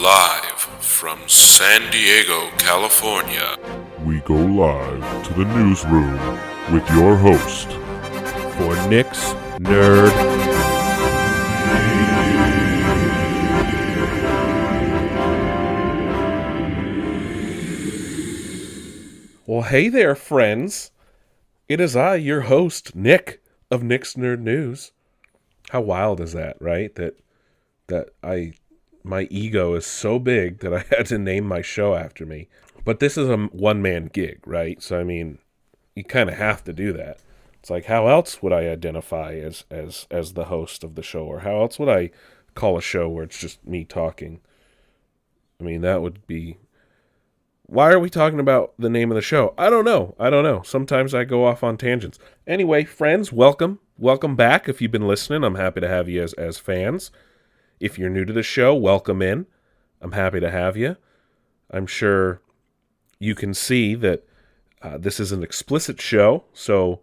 Live from San Diego, California. We go live to the newsroom with your host for Nick's Nerd. Well, hey there, friends. It is I, your host, Nick, of Nick's Nerd News. How wild is that, right? My ego is so big that I had to name my show after me. But this is a one-man gig, right? So, I mean, you kind of have to do that. It's like, how else would I identify as the host of the show? Or how else would I call a show where it's just me talking? I mean, that would be... Why are we talking about the name of the show? I don't know. Sometimes I go off on tangents. Anyway, friends, welcome. Welcome back. If you've been listening, I'm happy to have you as fans. If you're new to the show, welcome in. I'm happy to have you. I'm sure you can see that this is an explicit show. So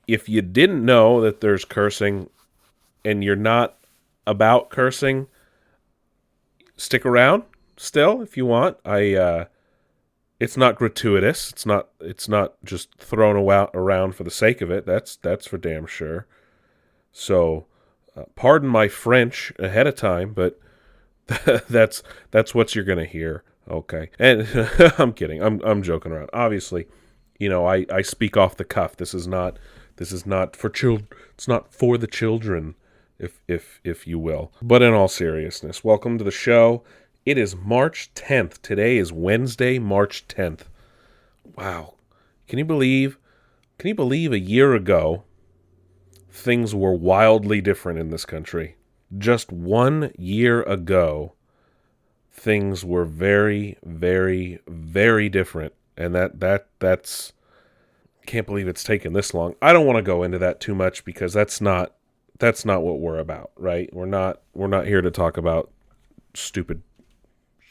if you didn't know that there's cursing and you're not about cursing, stick around still if you want. It's not gratuitous. It's not just thrown around for the sake of it. That's for damn sure. So, pardon my French ahead of time, but that's what you're gonna hear. Okay, and I'm kidding. I'm joking around. Obviously, I speak off the cuff. This is not for children. It's not for the children, if you will. But in all seriousness, welcome to the show. It is March 10th. Today is Wednesday, March 10th. Wow. Can you believe a year ago things were wildly different in this country? Just 1 year ago, things were very, very, very different. And that's can't believe it's taken this long. I don't want to go into that too much because that's not what we're about, right? We're not here to talk about stupid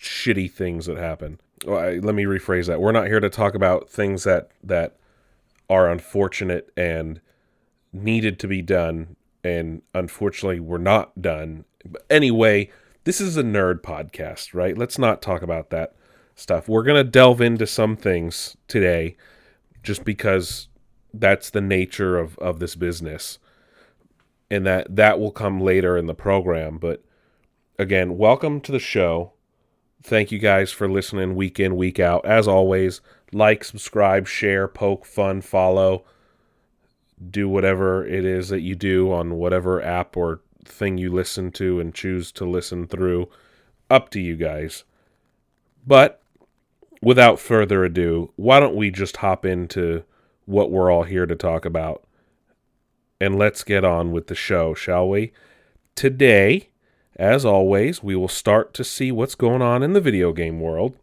shitty things that happen. Let me rephrase that. We're not here to talk about things that are unfortunate and needed to be done, and unfortunately were not done. But anyway, this is a nerd podcast, right? Let's not talk about that stuff. We're going to delve into some things today just because that's the nature of this business, and that will come later in the program. But again, welcome to the show. Thank you guys for listening week in, week out. As always, like, subscribe, share, poke, fun, follow. Do whatever it is that you do on whatever app or thing you listen to and choose to listen through. Up to you guys. But without further ado, why don't we just hop into what we're all here to talk about? And let's get on with the show, shall we? Today, as always, we will start to see what's going on in the video game world.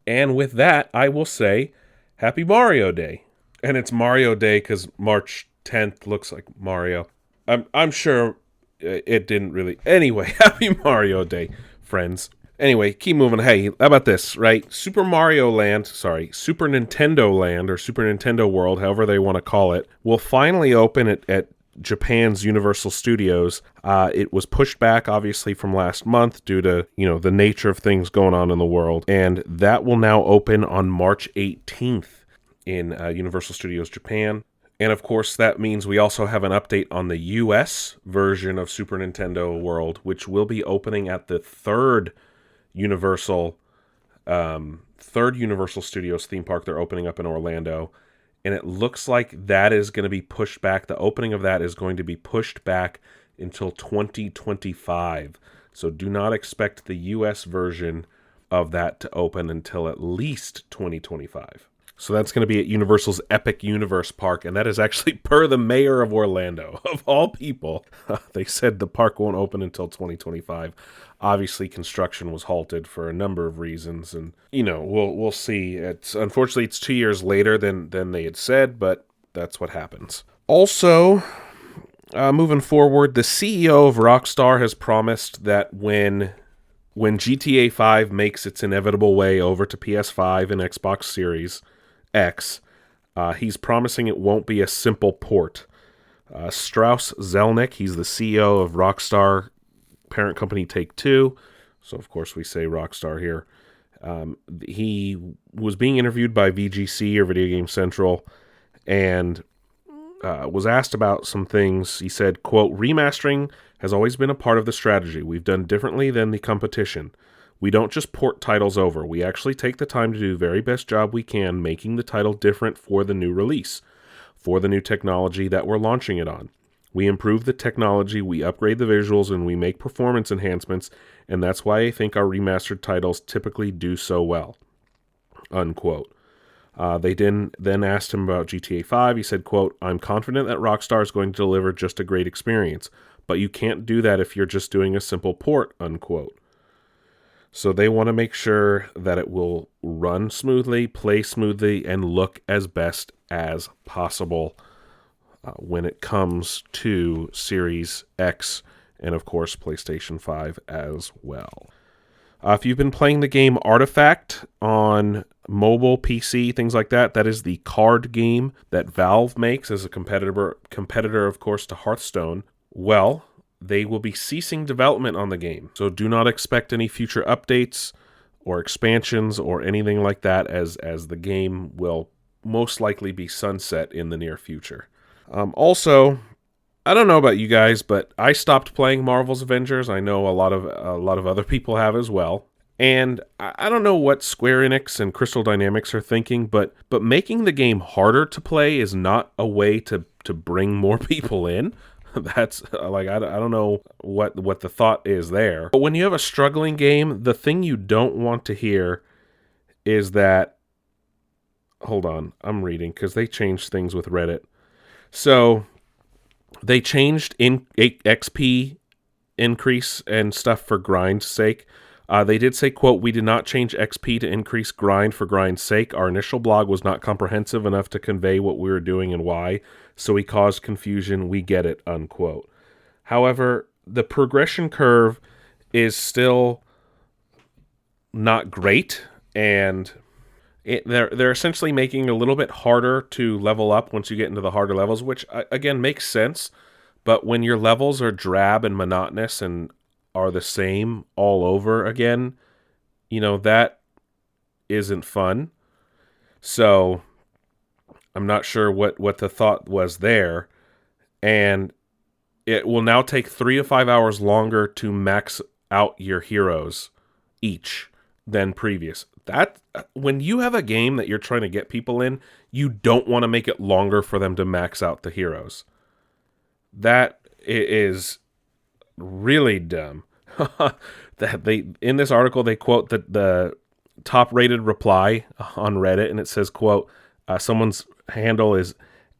And with that, I will say, Happy Mario Day. And it's Mario Day because March 10th looks like Mario. I'm sure it didn't really... Anyway, Happy Mario Day, friends. Anyway, keep moving. Hey, how about this, right? Super Nintendo Land, or Super Nintendo World, however they want to call it, will finally open at Japan's Universal Studios. It was pushed back, obviously, from last month due to, the nature of things going on in the world. And that will now open on March 18th in Universal Studios Japan. And, of course, that means we also have an update on the U.S. version of Super Nintendo World, which will be opening at the third Universal Studios theme park they're opening up in Orlando. And it looks like that is going to be pushed back. The opening of that is going to be pushed back until 2025. So do not expect the U.S. version of that to open until at least 2025. So that's going to be at Universal's Epic Universe Park. And that is actually per the mayor of Orlando. Of all people, they said the park won't open until 2025. Obviously, construction was halted for a number of reasons, and we'll see. Unfortunately it's 2 years later than they had said, but that's what happens. Also, moving forward, the CEO of Rockstar has promised that when GTA 5 makes its inevitable way over to PS5 and Xbox Series X, he's promising it won't be a simple port. Strauss Zelnick, he's the CEO of Rockstar parent company Take-Two, So, of course, we say Rockstar here. He was being interviewed by VGC or Video Game Central and was asked about some things. He said, quote, remastering has always been a part of the strategy. We've done differently than the competition. We don't just port titles over. We actually take the time to do the very best job we can making the title different for the new release, for the new technology that we're launching it on. We improve the technology, we upgrade the visuals, and we make performance enhancements, and that's why I think our remastered titles typically do so well, unquote. They then asked him about GTA 5. He said, quote, I'm confident that Rockstar is going to deliver just a great experience, but you can't do that if you're just doing a simple port, unquote. So they want to make sure that it will run smoothly, play smoothly, and look as best as possible when it comes to Series X and, of course, PlayStation 5 as well. If you've been playing the game Artifact on mobile, PC, things like that, that is the card game that Valve makes as a competitor, of course, to Hearthstone. Well, they will be ceasing development on the game, so do not expect any future updates or expansions or anything like that, as the game will most likely be sunset in the near future. Also, I don't know about you guys, but I stopped playing Marvel's Avengers. I know a lot of other people have as well. And I don't know what Square Enix and Crystal Dynamics are thinking, but making the game harder to play is not a way to bring more people in. That's like, I don't know what the thought is there. But when you have a struggling game, the thing you don't want to hear is that, hold on, I'm reading because they changed things with Reddit. So they changed XP increase and stuff for grind's sake. They did say, quote, we did not change XP to increase grind for grind's sake. Our initial blog was not comprehensive enough to convey what we were doing and why, so we caused confusion. We get it, unquote. However, the progression curve is still not great, and they're essentially making it a little bit harder to level up once you get into the harder levels, which, again, makes sense. But when your levels are drab and monotonous and are the same all over again, that isn't fun. So I'm not sure what the thought was there. And it will now take 3 to 5 hours longer to max out your heroes each than previous. That when you have a game that you're trying to get people in, you don't want to make it longer for them to max out the heroes. That is really dumb. That they, in this article, they quote the top rated reply on Reddit, and it says, quote, someone's handle is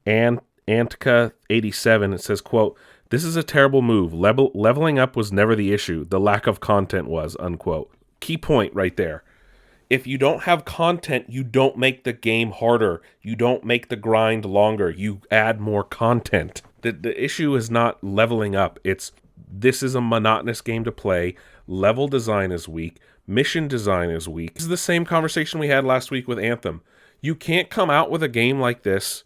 Antka87. It says, quote, this is a terrible move. Leveling up was never the issue. The lack of content was, unquote. Key point right there. If you don't have content, you don't make the game harder. You don't make the grind longer. You add more content. The issue is not leveling up. This is a monotonous game to play. Level design is weak. Mission design is weak. This is the same conversation we had last week with Anthem. You can't come out with a game like this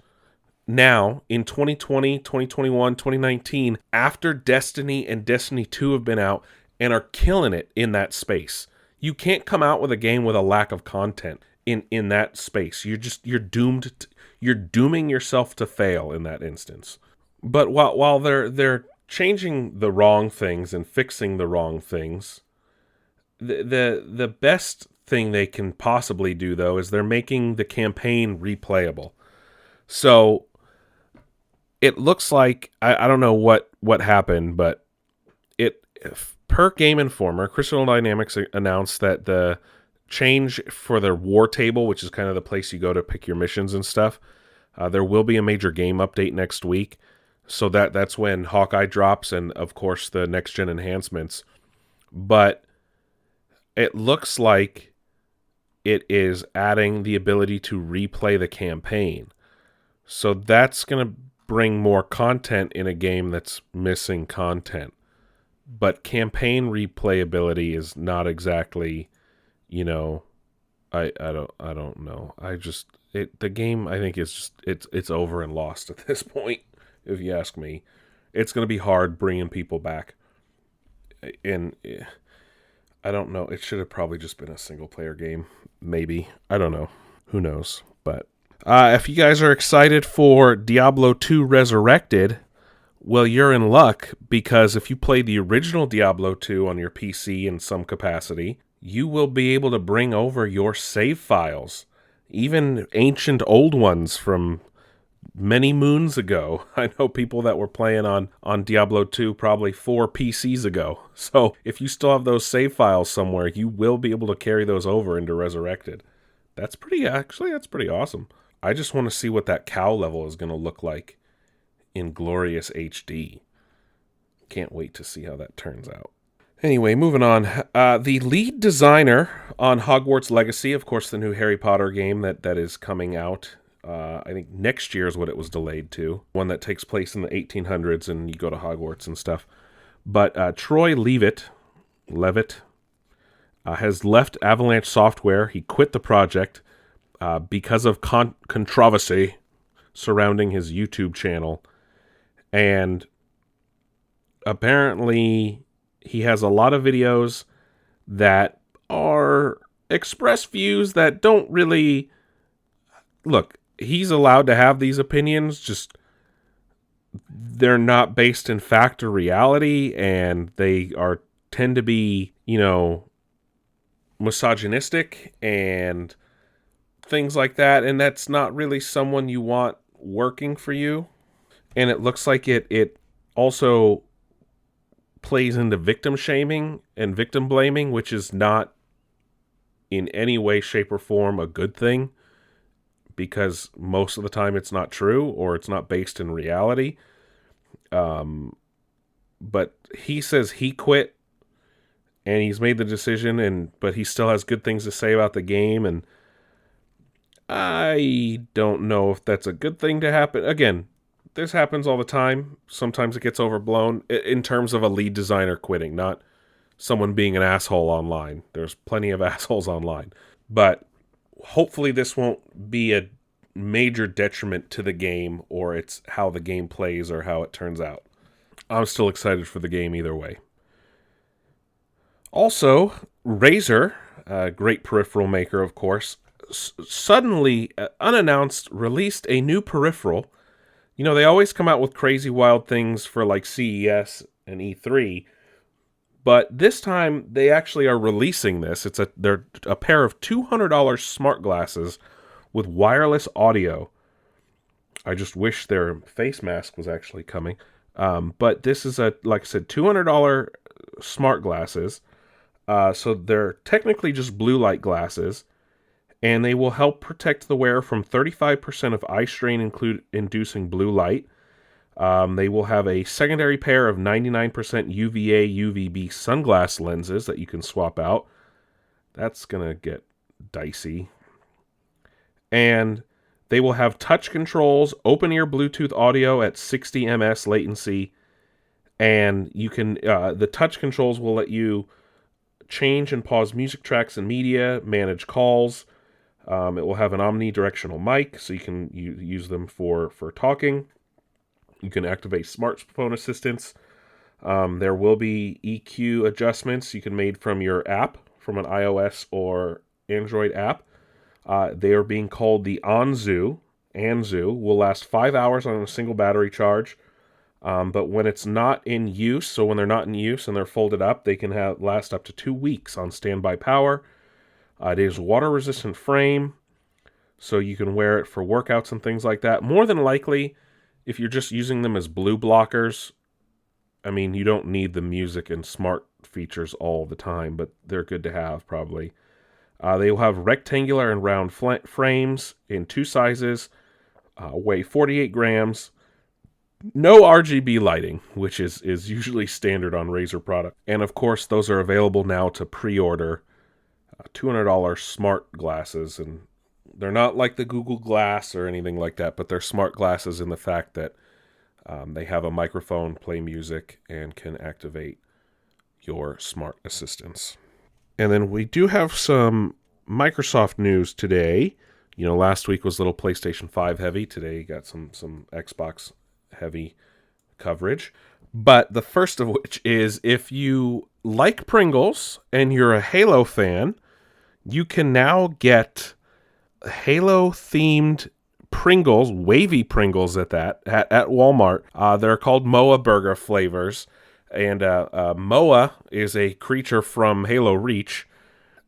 now in 2020, 2021, 2019 after Destiny and Destiny 2 have been out and are killing it in that space. You can't come out with a game with a lack of content in that space. You're doomed. You're dooming yourself to fail in that instance. But while they're changing the wrong things and fixing the wrong things, the best thing they can possibly do, though, is they're making the campaign replayable. So it looks like, I don't know what happened, but per Game Informer, Crystal Dynamics announced that the change for their war table, which is kind of the place you go to pick your missions and stuff, there will be a major game update next week. So that's when Hawkeye drops and, of course, the next-gen enhancements. But it looks like it is adding the ability to replay the campaign. So that's going to bring more content in a game that's missing content. But campaign replayability is not exactly, I don't know. The game, I think, is just it's over and lost at this point. If you ask me, it's going to be hard bringing people back. And I don't know. It should have probably just been a single player game. Maybe. I don't know. Who knows? But if you guys are excited for Diablo 2 Resurrected, well, you're in luck, because if you play the original Diablo 2 on your PC in some capacity, you will be able to bring over your save files, even ancient old ones from many moons ago. I know people that were playing on Diablo 2 probably 4 PCs ago. So if you still have those save files somewhere, you will be able to carry those over into Resurrected. That's pretty awesome. I just want to see what that cow level is going to look like in glorious HD. Can't wait to see how that turns out. Anyway, moving on. The lead designer on Hogwarts Legacy, of course, the new Harry Potter game that is coming out. I think next year is what it was delayed to. One that takes place in the 1800s and you go to Hogwarts and stuff. But Troy Leavitt has left Avalanche Software. He quit the project because of controversy surrounding his YouTube channel. And apparently he has a lot of videos that are express views that don't really... Look, he's allowed to have these opinions, just they're not based in fact or reality, and they tend to be, misogynistic and things like that, and that's not really someone you want working for you. And it looks like it also plays into victim shaming and victim blaming, which is not in any way, shape, or form a good thing, because most of the time it's not true or it's not based in reality. But he says he quit and he's made the decision, but he still has good things to say about the game, and I don't know if that's a good thing to happen. Again, this happens all the time. Sometimes it gets overblown in terms of a lead designer quitting, not someone being an asshole online. There's plenty of assholes online. But hopefully this won't be a major detriment to the game, or it's how the game plays or how it turns out. I'm still excited for the game either way. Also, Razer, a great peripheral maker, of course, suddenly, unannounced, released a new peripheral. They always come out with crazy wild things for like CES and E3, but this time they actually are releasing this. They're a pair of $200 smart glasses with wireless audio. I just wish their face mask was actually coming. But this is like I said, $200 smart glasses. So they're technically just blue light glasses, and they will help protect the wearer from 35% of eye strain inducing blue light. They will have a secondary pair of 99% UVA UVB sunglass lenses that you can swap out. That's going to get dicey. And they will have touch controls, open ear Bluetooth audio at 60 ms latency, and you can the touch controls will let you change and pause music tracks and media, manage calls. It will have an omnidirectional mic, so you can use them for talking. You can activate smartphone assistance. There will be EQ adjustments you can make from your app, from an iOS or Android app. They are being called the Anzu. Will last 5 hours on a single battery charge. But when it's not in use, so when they're not in use and they're folded up, they can last up to 2 weeks on standby power. It is water-resistant frame, so you can wear it for workouts and things like that. More than likely, if you're just using them as blue blockers, I mean, you don't need the music and smart features all the time, but they're good to have, probably. They will have rectangular and round frames in 2 sizes, weigh 48 grams, no RGB lighting, which is usually standard on Razer product. And of course, those are available now to pre-order. $200 smart glasses, and they're not like the Google Glass or anything like that, but they're smart glasses in the fact that they have a microphone, play music, and can activate your smart assistants. And then we do have some Microsoft news today. Last week was a little PlayStation 5 heavy. Today you got some Xbox heavy coverage. But the first of which is, if you like Pringles and you're a Halo fan, you can now get Halo themed Pringles, wavy Pringles at Walmart. They're called Moa Burger flavors, and Moa is a creature from Halo Reach,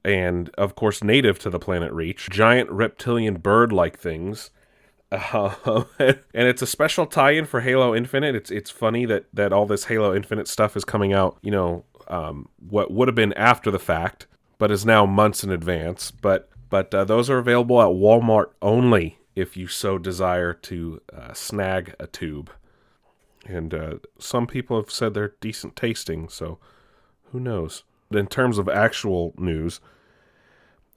and of course native to the planet Reach. Giant reptilian bird-like things. And it's a special tie-in for Halo Infinite. It's funny that all this Halo Infinite stuff is coming out, what would have been after the fact, but is now months in advance. But those are available at Walmart only if you so desire to snag a tube. And some people have said they're decent tasting, so who knows? In terms of actual news,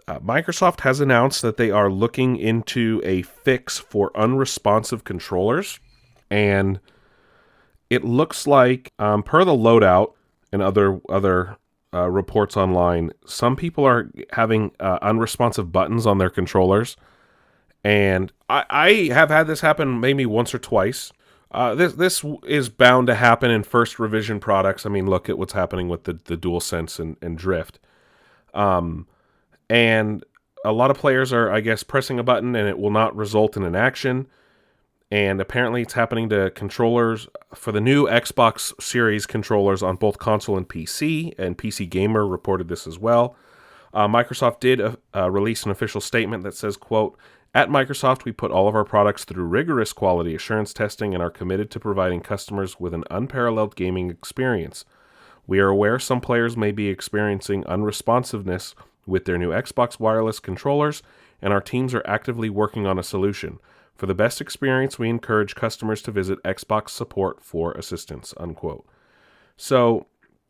Microsoft has announced that they are looking into a fix for unresponsive controllers, and it looks like, per the loadout and other reports online, some people are having unresponsive buttons on their controllers, and I have had this happen maybe once or twice. This is bound to happen in first revision products. I mean, look at what's happening with the DualSense and Drift. And a lot of players are, I guess, pressing a button and it will not result in an action. And apparently it's happening to controllers for the new Xbox Series controllers on both console and PC Gamer reported this as well. Microsoft did release an official statement that says, quote, "At Microsoft, we put all of our products through rigorous quality assurance testing and are committed to providing customers with an unparalleled gaming experience. We are aware some players may be experiencing unresponsiveness with their new Xbox wireless controllers, and our teams are actively working on a solution. For the best experience, we encourage customers to visit Xbox support for assistance," unquote. So,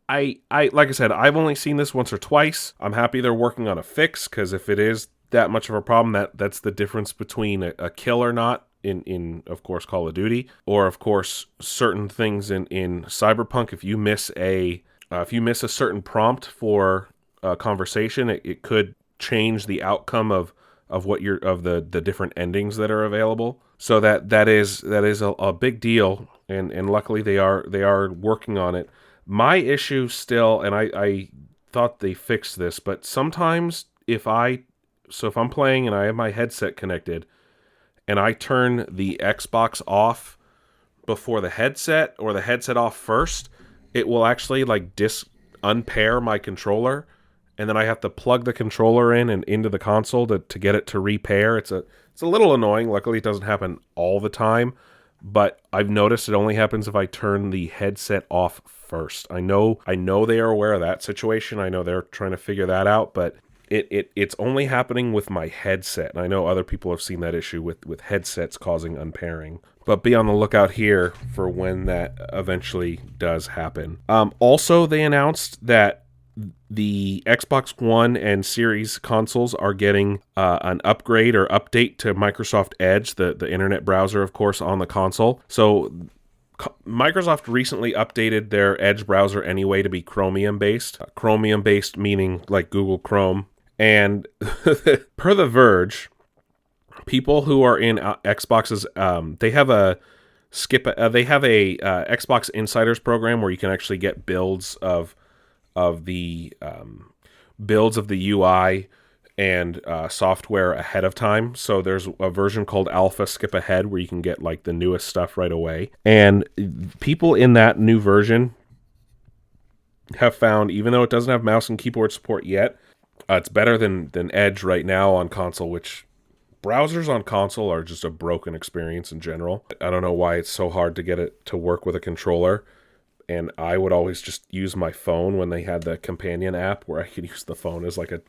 I like I said, I've only seen this once or twice. I'm happy they're working on a fix, because if it is that much of a problem, that's the difference between a kill or not in of course, Call of Duty, or, of course, certain things in Cyberpunk. If you miss a certain prompt for conversation, it could change the outcome of the different endings that are available. So that is a big deal, and luckily they are working on it. My issue still, and I thought they fixed this, but sometimes if I'm playing and I have my headset connected and I turn the Xbox off before the headset, or the headset off first, it will actually unpair my controller, and then I have to plug the controller in and into the console to get it to repair. It's a little annoying. Luckily, it doesn't happen all the time, but I've noticed it only happens if I turn the headset off first. I know they are aware of that situation. I know they're trying to figure that out, but it's only happening with my headset. And I know other people have seen that issue with headsets causing unpairing. But be on the lookout here for when that eventually does happen. Also, they announced that the Xbox One and Series consoles are getting an upgrade or update to Microsoft Edge, the internet browser, of course, on the console. So Microsoft recently updated their Edge browser anyway to be Chromium-based. Chromium-based meaning like Google Chrome. And per The Verge, people who are in Xboxes, they have a Xbox Insiders program where you can actually get builds of the UI and software ahead of time. So there's a version called Alpha Skip Ahead where you can get the newest stuff right away. And people in that new version have found, even though it doesn't have mouse and keyboard support yet, it's better than Edge right now on console, which browsers on console are just a broken experience in general. I don't know why it's so hard to get it to work with a controller. And I would always just use my phone when they had the companion app where I could use the phone as a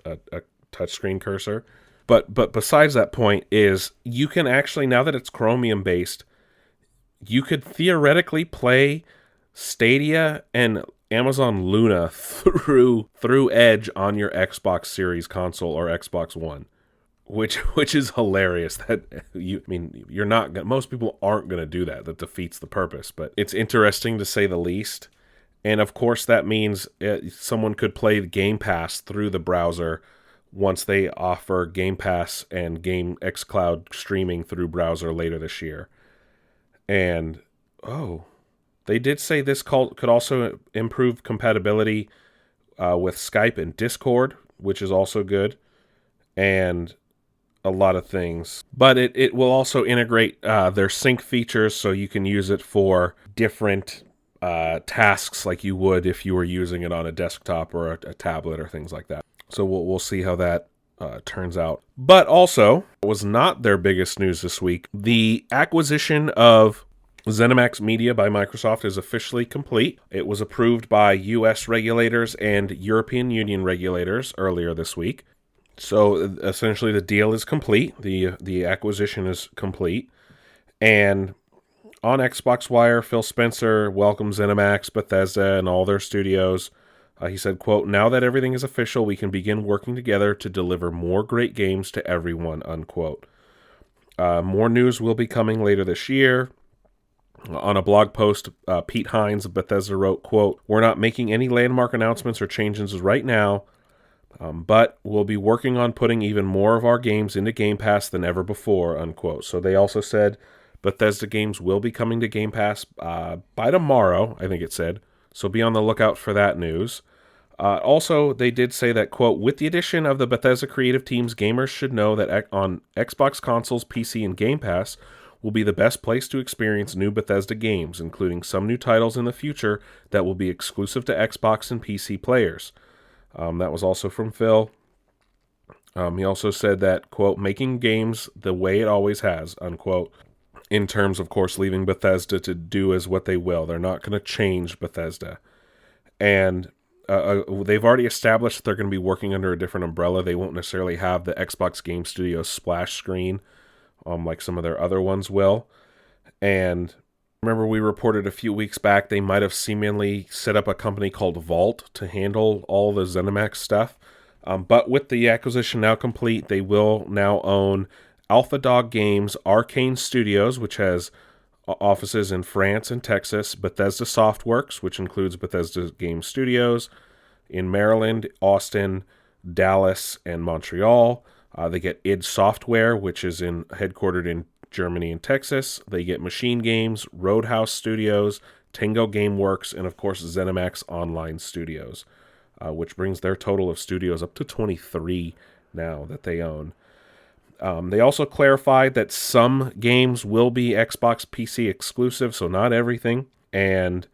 touchscreen cursor. But besides that point is, you can actually, now that it's Chromium based, you could theoretically play Stadia and Amazon Luna through Edge on your Xbox Series console or Xbox One, which is hilarious. That you're not gonna, most people aren't going to do that. That defeats the purpose. But it's interesting to say the least. And of course, that means someone could play the Game Pass through the browser once they offer Game Pass and Game xCloud streaming through browser later this year. And they did say this could also improve compatibility with Skype and Discord, which is also good, and a lot of things. But it will also integrate their sync features, so you can use it for different tasks like you would if you were using it on a desktop or a tablet or things like that. So we'll see how that turns out. But also, it was not their biggest news this week. The acquisition of Zenimax Media by Microsoft is officially complete. It was approved by U.S. regulators and European Union regulators earlier this week. So essentially the deal is complete. The acquisition is complete. And on Xbox Wire, Phil Spencer welcomes Zenimax, Bethesda, and all their studios. He said, quote, "Now that everything is official, we can begin working together to deliver more great games to everyone," unquote. More news will be coming later this year. On a blog post, Pete Hines of Bethesda wrote, quote, "We're not making any landmark announcements or changes right now, but we'll be working on putting even more of our games into Game Pass than ever before," unquote. So they also said Bethesda games will be coming to Game Pass by tomorrow, I think it said. So be on the lookout for that news. Also, they did say that, quote, "With the addition of the Bethesda creative teams, gamers should know that on Xbox consoles, PC, and Game Pass will be the best place to experience new Bethesda games, including some new titles in the future that will be exclusive to Xbox and PC players." That was also from Phil. He also said that, quote, "Making games the way it always has," unquote, in terms, of course, leaving Bethesda to do as what they will. They're not going to change Bethesda. And they've already established that they're going to be working under a different umbrella. They won't necessarily have the Xbox Game Studios splash screen like some of their other ones will. And remember, we reported a few weeks back they might have seemingly set up a company called Vault to handle all the ZeniMax stuff. But with the acquisition now complete, they will now own Alpha Dog Games, Arcane Studios, which has offices in France and Texas, Bethesda Softworks, which includes Bethesda Game Studios, in Maryland, Austin, Dallas, and Montreal. They get id Software, which is headquartered in Germany and Texas. They get Machine Games, Roadhouse Studios, Tango Gameworks, and of course ZeniMax Online Studios, which brings their total of studios up to 23 now that they own. They also clarified that some games will be Xbox PC exclusive, so not everything. And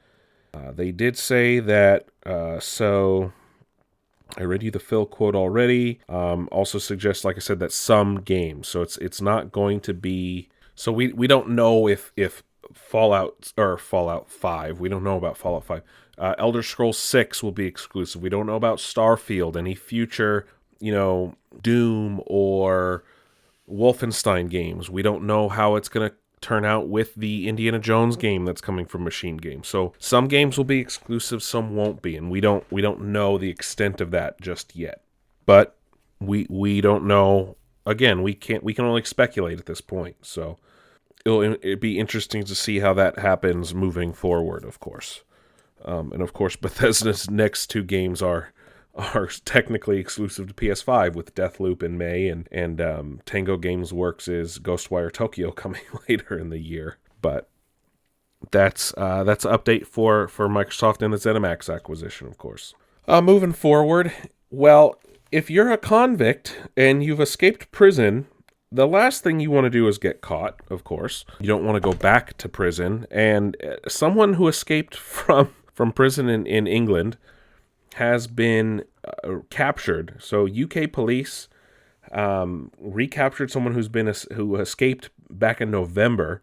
they did say that, so I read you the Phil quote already. Also suggests, like I said, that some games. So it's not going to be, so we don't know if Fallout 5, we don't know about Fallout 5. Elder Scrolls 6 will be exclusive. We don't know about Starfield, any future, Doom or Wolfenstein games. We don't know how it's going to turn out with the Indiana Jones game that's coming from Machine Games. So some games will be exclusive, some won't be, and we don't know the extent of that just yet. But we don't know. Again, we can only speculate at this point. So it'd be interesting to see how that happens moving forward, of course. And of course, Bethesda's next two games are technically exclusive to PS5 with Deathloop in May and Tango Gameworks' Ghostwire Tokyo coming later in the year. But that's an update for Microsoft and the ZeniMax acquisition, of course. Moving forward, well, if you're a convict and you've escaped prison, the last thing you want to do is get caught, of course. You don't want to go back to prison. And someone who escaped from prison in England has been captured. So UK police recaptured someone who escaped back in November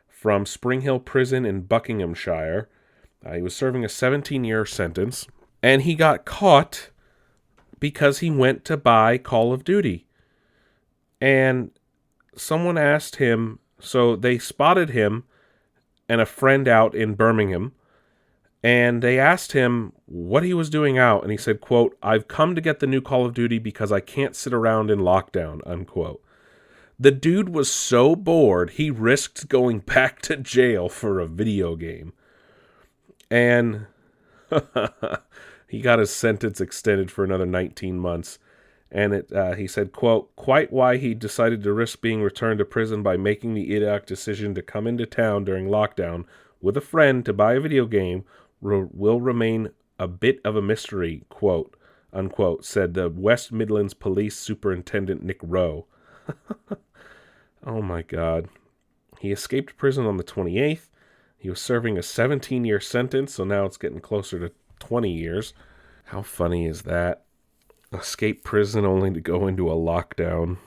from Spring Hill Prison in Buckinghamshire. He was serving a 17-year sentence, and he got caught because he went to buy Call of Duty. And someone asked him, so they spotted him and a friend out in Birmingham, and they asked him what he was doing out, and he said, quote, "I've come to get the new Call of Duty because I can't sit around in lockdown," unquote. The dude was so bored, he risked going back to jail for a video game. And he got his sentence extended for another 19 months. And he said, quote, "Quite why he decided to risk being returned to prison by making the idiotic decision to come into town during lockdown with a friend to buy a video game will remain a bit of a mystery, quote, unquote, said the West Midlands Police Superintendent Nick Rowe. Oh my God. He escaped prison on the 28th. He was serving a 17-year sentence, so now it's getting closer to 20 years. How funny is that? Escape prison only to go into a lockdown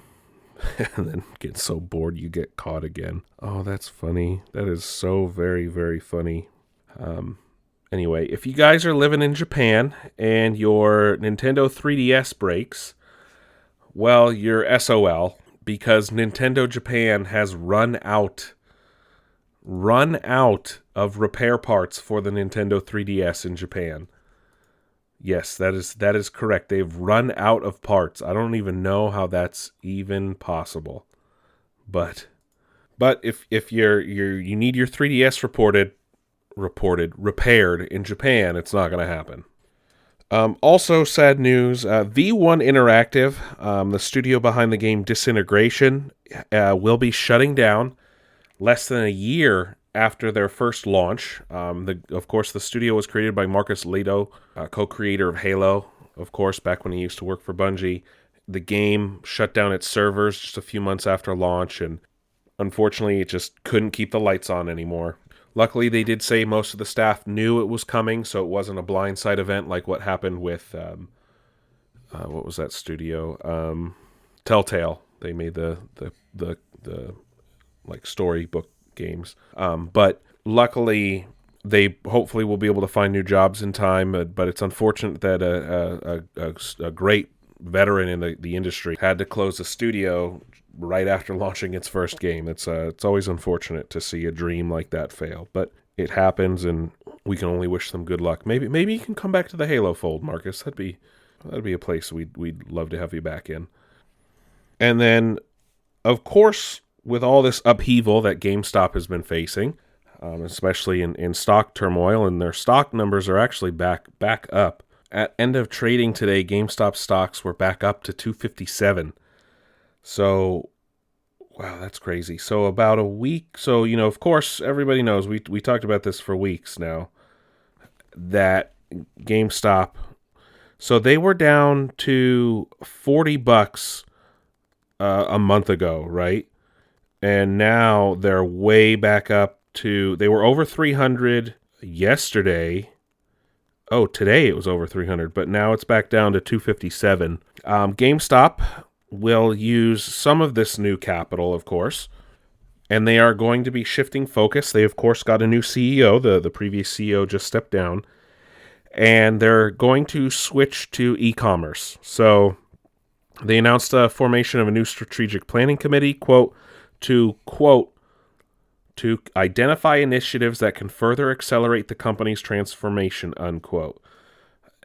and then get so bored you get caught again. Oh, that's funny. That is so very, very funny. Anyway, if you guys are living in Japan and your Nintendo 3DS breaks, well, you're SOL, because Nintendo Japan has run out of repair parts for the Nintendo 3DS in Japan. Yes, that is correct. They've run out of parts. I don't even know how that's even possible. But if you need your 3DS repaired in Japan, it's not going to happen. Also, sad news, V1 Interactive, the studio behind the game Disintegration, will be shutting down less than a year after their first launch. Of course, the studio was created by Marcus Leto, co-creator of Halo, of course, back when he used to work for Bungie. The game shut down its servers just a few months after launch, and unfortunately, it just couldn't keep the lights on anymore. Luckily, they did say most of the staff knew it was coming, so it wasn't a blindside event like what happened with, what was that studio? Telltale. They made the like storybook games. But luckily, they hopefully will be able to find new jobs in time. But it's unfortunate that a great veteran in the industry had to close the studio right after launching its first game. It's always unfortunate to see a dream like that fail, but it happens, and we can only wish them good luck. Maybe you can come back to the Halo fold, Marcus. That'd be a place we'd love to have you back in. And then, of course, with all this upheaval that GameStop has been facing, especially in stock turmoil, and their stock numbers are actually back up. At end of trading today, GameStop stocks were back up to 257. So, wow, that's crazy. So about a week. So, of course, everybody knows, we talked about this for weeks now, that GameStop, so they were down to $40 a month ago, right? And now they're way back up to, they were over 300 yesterday. Oh, today it was over 300, but now it's back down to 257. GameStop will use some of this new capital, of course, and they are going to be shifting focus. They, of course, got a new CEO. The previous CEO just stepped down, and they're going to switch to e-commerce. So they announced a formation of a new strategic planning committee, to identify initiatives that can further accelerate the company's transformation, unquote.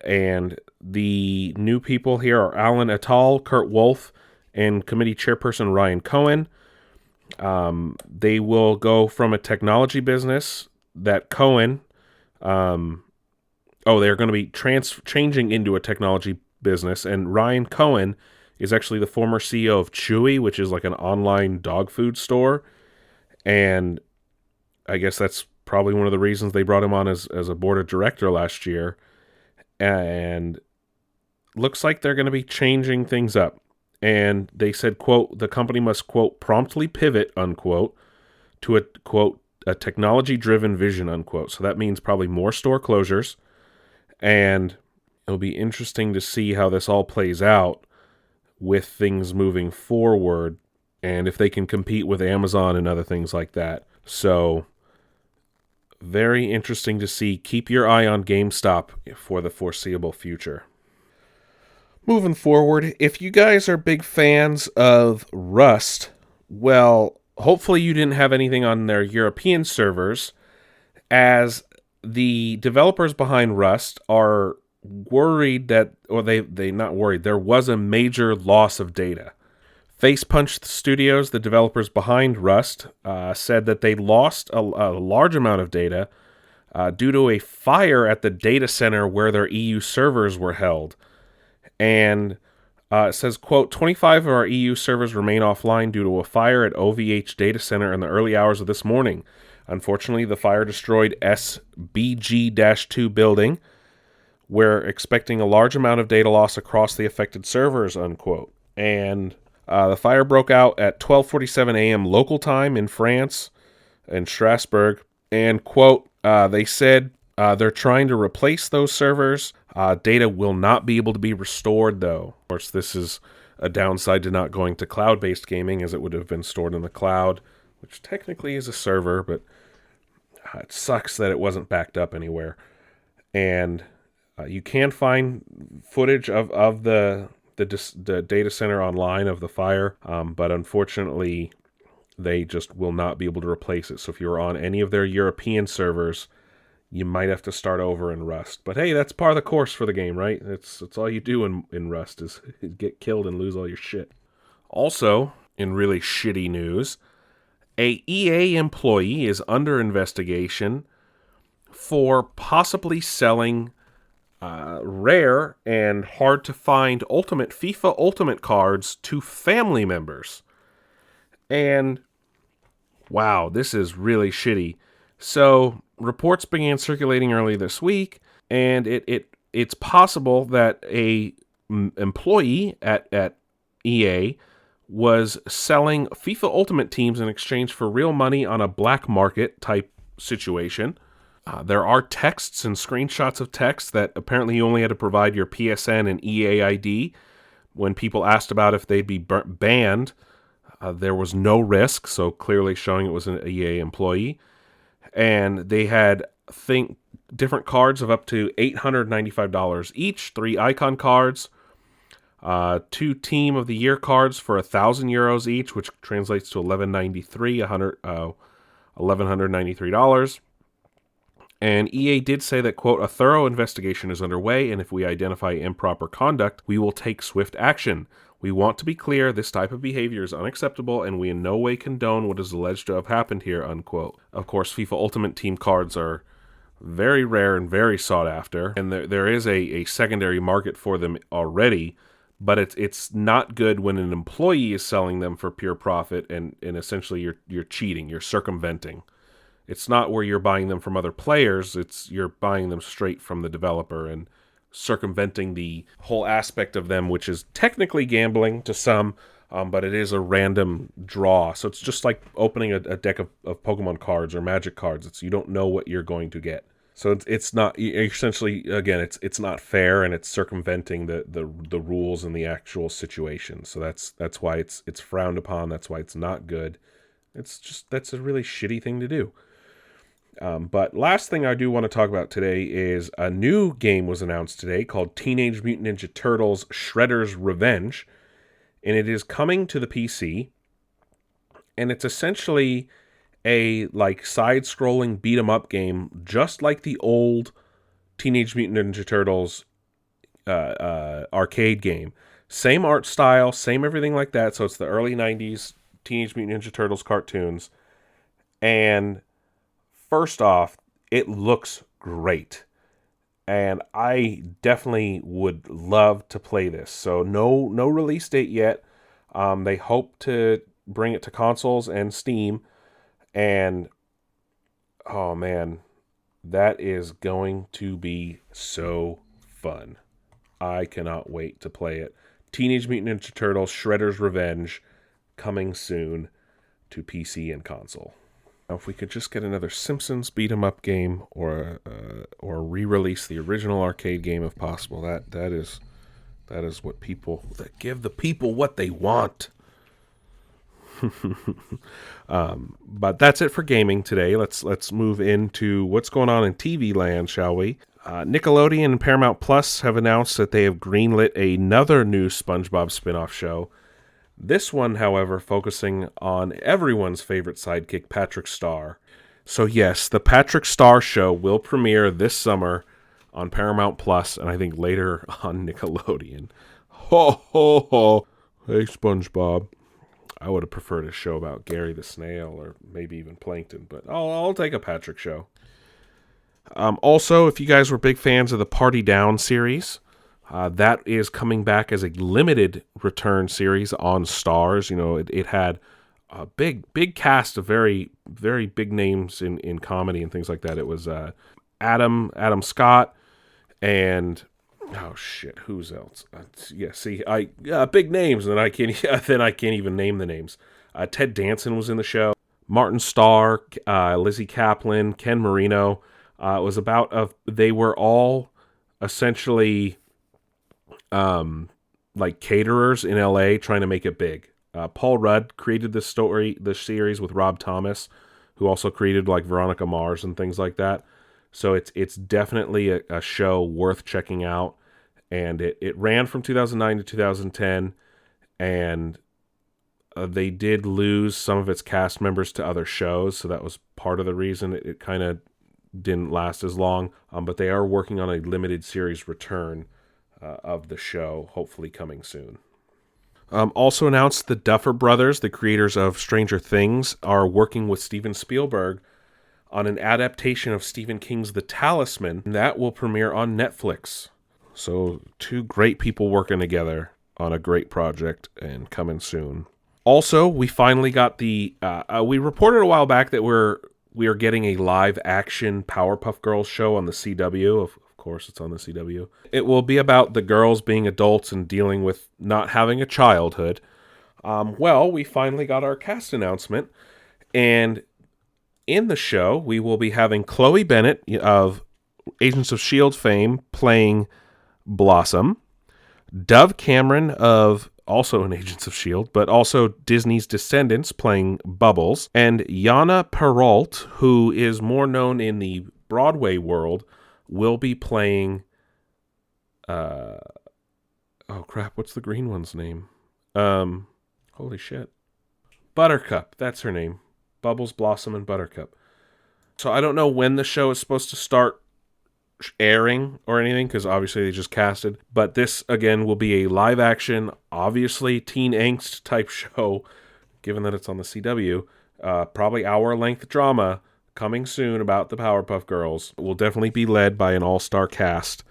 And the new people here are Alan Attal, Kurt Wolf, and committee chairperson Ryan Cohen. They will go from a technology business that Cohen, they're going to be changing into a technology business, and Ryan Cohen is actually the former CEO of Chewy, which is like an online dog food store. And I guess that's probably one of the reasons they brought him on as a board of director last year. And looks like they're going to be changing things up. And they said, quote, the company must, quote, promptly pivot, unquote, to a, quote, a technology-driven vision, unquote. So that means probably more store closures. And it'll be interesting to see how this all plays out with things moving forward, and if they can compete with Amazon and other things like that. So, very interesting to see. Keep your eye on GameStop for the foreseeable future. Moving forward, if you guys are big fans of Rust, well, hopefully you didn't have anything on their European servers, as the developers behind Rust are worried that, or they not worried, there was a major loss of data. Facepunch Studios, the developers behind Rust, said that they lost a large amount of data due to a fire at the data center where their EU servers were held. And it says, quote, 25 of our EU servers remain offline due to a fire at OVH data center in the early hours of this morning. Unfortunately, the fire destroyed SBG-2 building, We're expecting a large amount of data loss across the affected servers, unquote. And the fire broke out at 12:47 a.m. local time in France, in Strasbourg. And, quote, they said they're trying to replace those servers. Data will not be able to be restored, though. Of course, this is a downside to not going to cloud-based gaming, as it would have been stored in the cloud, which technically is a server, but it sucks that it wasn't backed up anywhere. And you can find footage of the data center online of the fire, but unfortunately, they just will not be able to replace it. So if you're on any of their European servers, you might have to start over in Rust. But hey, that's part of the course for the game, right? It's all you do in Rust is get killed and lose all your shit. Also, in really shitty news, a EA employee is under investigation for possibly selling rare and hard-to-find FIFA Ultimate cards to family members. And, wow, this is really shitty. So, reports began circulating early this week, and it's possible that a employee at EA was selling FIFA Ultimate teams in exchange for real money on a black market type situation. There are texts and screenshots of text that apparently you only had to provide your PSN and EA ID. When people asked about if they'd be banned, there was no risk, so clearly showing it was an EA employee. And they had different cards of up to $895 each, 3 icon cards, 2 Team of the Year cards for €1,000 each, which translates to $1,193. And EA did say that, quote, a thorough investigation is underway, and if we identify improper conduct, we will take swift action. We want to be clear, this type of behavior is unacceptable, and we in no way condone what is alleged to have happened here, unquote. Of course, FIFA Ultimate Team cards are very rare and very sought after, and there is a secondary market for them already, but it's not good when an employee is selling them for pure profit, and essentially you're cheating, you're circumventing. It's not where you're buying them from other players, you're buying them straight from the developer and circumventing the whole aspect of them, which is technically gambling to some, but it is a random draw. So it's just like opening a deck of Pokemon cards or Magic cards. You don't know what you're going to get. So it's not, essentially, again, it's not fair, and it's circumventing the rules and the actual situation. So that's why it's frowned upon. That's why it's not good. That's a really shitty thing to do. But last thing I do want to talk about today is a new game was announced today called Teenage Mutant Ninja Turtles Shredder's Revenge. And it is coming to the PC. And it's essentially a side-scrolling beat-em-up game, just like the old Teenage Mutant Ninja Turtles arcade game. Same art style, same everything like that. So it's the early 90s Teenage Mutant Ninja Turtles cartoons. And first off, it looks great, and I definitely would love to play this. So no release date yet. They hope to bring it to consoles and Steam, and oh man, that is going to be so fun. I cannot wait to play it. Teenage Mutant Ninja Turtles Shredder's Revenge, coming soon to PC and console. Now, if we could just get another Simpsons beat-em-up game or re-release the original arcade game if possible, that is what that give the people what they want. But that's it for gaming today. Let's move into what's going on in TV land, shall we? Nickelodeon and Paramount Plus have announced that they have greenlit another new SpongeBob spin-off show. This one, however, focusing on everyone's favorite sidekick, Patrick Star. So yes, the Patrick Star Show will premiere this summer on Paramount Plus, and I think later on Nickelodeon. Ho, ho, ho. Hey, SpongeBob. I would have preferred a show about Gary the Snail, or maybe even Plankton, but I'll take a Patrick show. Also, if you guys were big fans of the Party Down series, that is coming back as a limited return series on Starz. You know, it had a big cast of very, very big names in comedy and things like that. It was Adam Scott And oh shit, who's else? Big names, and then I can't even name the names. Ted Danson was in the show. Martin Starr, Lizzie Kaplan, Ken Marino. It was they were all essentially like caterers in LA trying to make it big. Paul Rudd created this series with Rob Thomas, who also created like Veronica Mars and things like that. So it's definitely a show worth checking out. And it ran from 2009 to 2010, and they did lose some of its cast members to other shows, so that was part of the reason it kind of didn't last as long. But they are working on a limited series return of the show, hopefully coming soon. Also announced the Duffer Brothers, the creators of Stranger Things, are working with Steven Spielberg on an adaptation of Stephen King's The Talisman that will premiere on Netflix. So two great people working together on a great project and coming soon. Also, we finally got we reported a while back that we are getting a live action Powerpuff Girls show on the CW. Of course, it's on the CW. It will be about the girls being adults and dealing with not having a childhood. Well, we finally got our cast announcement, and in the show, we will be having Chloe Bennett of Agents of S.H.I.E.L.D. fame playing Blossom, Dove Cameron of also in Agents of S.H.I.E.L.D., but also Disney's Descendants playing Bubbles, and Yana Perrault, who is more known in the Broadway world, will be playing oh crap, what's the green one's name? Holy shit. Buttercup, that's her name. Bubbles, Blossom, and Buttercup. So I don't know when the show is supposed to start airing or anything, because obviously they just casted. But this, again, will be a live-action, obviously teen angst type show, given that it's on the CW. Probably hour-length drama coming soon about the Powerpuff Girls. It will definitely be led by an all-star cast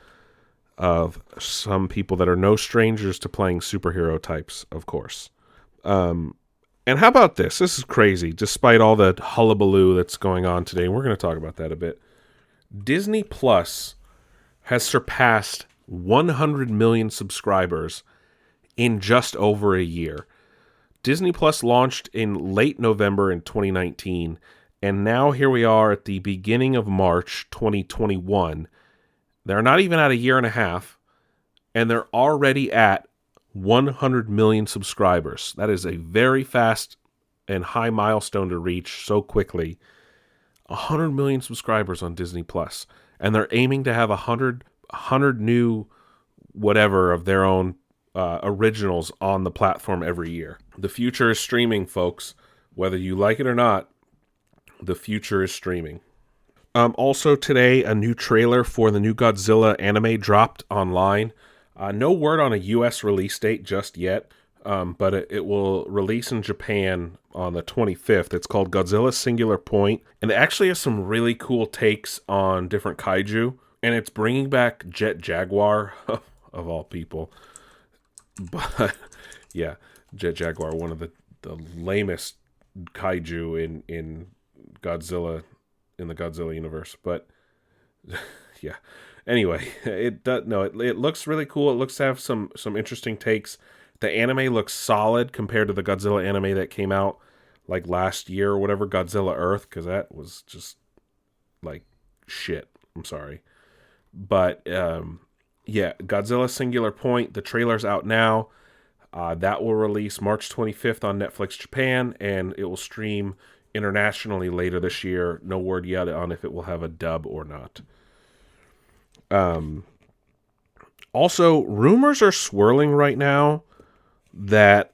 of some people that are no strangers to playing superhero types, of course. And how about this? This is crazy, despite all the hullabaloo that's going on today. We're going to talk about that a bit. Disney Plus has surpassed 100 million subscribers in just over a year. Disney Plus launched in late November in 2019, and now here we are at the beginning of March 2021. They're not even at a year and a half, and they're already at 100 million subscribers. That is a very fast and high milestone to reach so quickly. 100 million subscribers on Disney Plus, and they're aiming to have 100 new whatever of their own originals on the platform every year. The future is streaming, folks. Whether you like it or not, the future is streaming. Also today, a new trailer for the new Godzilla anime dropped online. No word on a U.S. release date just yet, but it will release in Japan on the 25th. It's called Godzilla Singular Point, and it actually has some really cool takes on different kaiju, and it's bringing back Jet Jaguar, of all people. But, yeah, Jet Jaguar, one of the lamest kaiju in Godzilla, in the Godzilla universe. But, yeah. Anyway, it looks really cool. It looks to have some interesting takes. The anime looks solid compared to the Godzilla anime that came out like last year or whatever, Godzilla Earth, because that was just like shit. I'm sorry. But yeah, Godzilla Singular Point, the trailer's out now. That will release March 25th on Netflix Japan, and it will stream internationally later this year. No word yet on if it will have a dub or not. Also, rumors are swirling right now that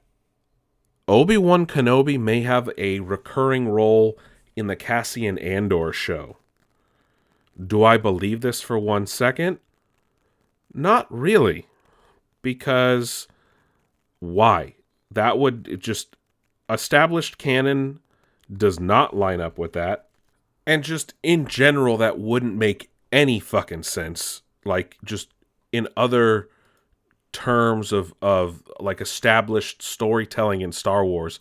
Obi-Wan Kenobi may have a recurring role in the Cassian Andor show. Do I believe this for 1 second? Not really. Because why? That would just... Established canon does not line up with that. And just in general, that wouldn't make any fucking sense. Like, just in other terms of like established storytelling in Star Wars,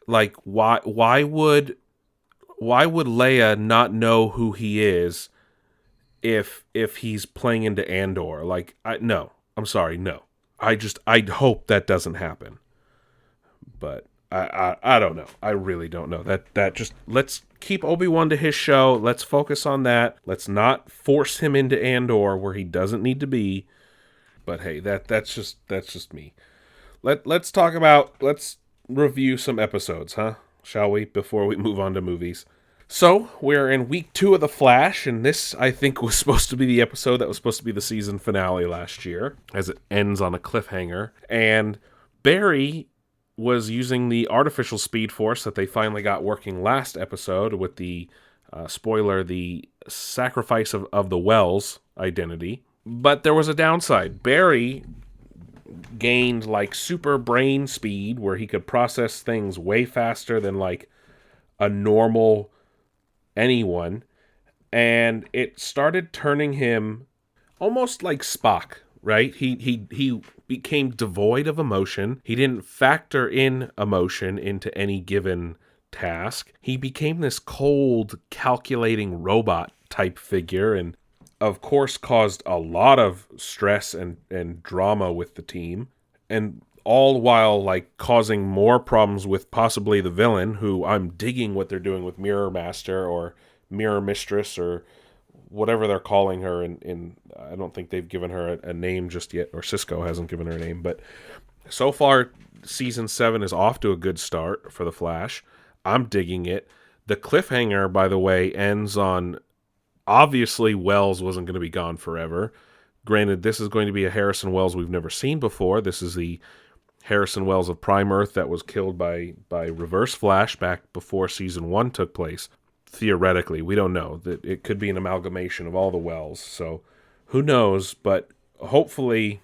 like why would Leia not know who he is if he's playing into Andor. Like, no, I'm sorry, no. I hope that doesn't happen. But I don't know. I really don't know. That just, let's keep Obi-Wan to his show. Let's focus on that. Let's not force him into Andor where he doesn't need to be. But hey, that's just me. Let's review some episodes, huh? Shall we, before we move on to movies? So, we're in week 2 of The Flash, and this, I think, was supposed to be the episode that was supposed to be the season finale last year, as it ends on a cliffhanger. And Barry was using the artificial speed force that they finally got working last episode with the, spoiler, the sacrifice of the Wells identity. But there was a downside. Barry gained, like, super brain speed, where he could process things way faster than, like, a normal anyone, and it started turning him almost like Spock, right? He became devoid of emotion. He didn't factor in emotion into any given task. He became this cold, calculating robot type figure, and of course caused a lot of stress and drama with the team, and all while, like, causing more problems with possibly the villain, who I'm digging what they're doing with Mirror Master or Mirror Mistress or whatever they're calling her. In I don't think they've given her a name just yet, or Cisco hasn't given her a name. But so far, Season 7 is off to a good start for The Flash. I'm digging it. The cliffhanger, by the way, ends on, obviously Wells wasn't going to be gone forever. Granted, this is going to be a Harrison Wells we've never seen before. This is the Harrison Wells of Prime Earth that was killed by Reverse Flash back before Season 1 took place. Theoretically, we don't know. That it could be an amalgamation of all the Wells, so who knows? But hopefully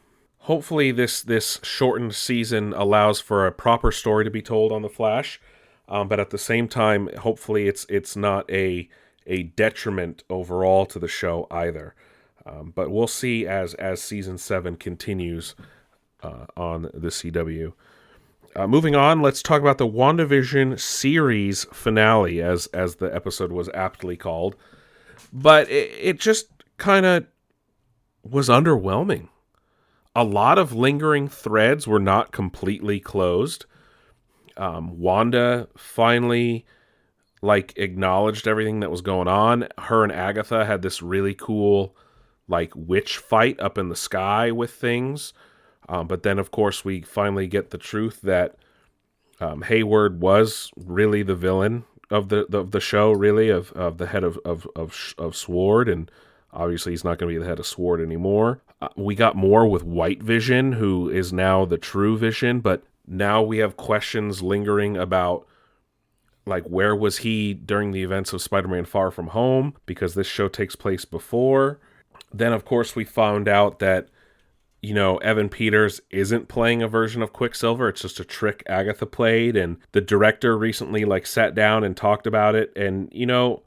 this shortened season allows for a proper story to be told on The Flash. But at the same time, hopefully it's not a detriment overall to the show either. But we'll see as Season 7 continues on the CW. Moving on, let's talk about the WandaVision series finale, as the episode was aptly called. But it just kind of was underwhelming. A lot of lingering threads were not completely closed. Wanda finally, like, acknowledged everything that was going on. Her and Agatha had this really cool, like, witch fight up in the sky with things. But then, of course, we finally get the truth that Hayward was really the villain of the show, really, of the head of SWORD, and obviously he's not going to be the head of SWORD anymore. We got more with White Vision, who is now the true Vision, but now we have questions lingering about, like, where was he during the events of Spider-Man Far From Home, because this show takes place before. Then, of course, we found out that, you know, Evan Peters isn't playing a version of Quicksilver. It's just a trick Agatha played. And the director recently, like, sat down and talked about it. And, you know,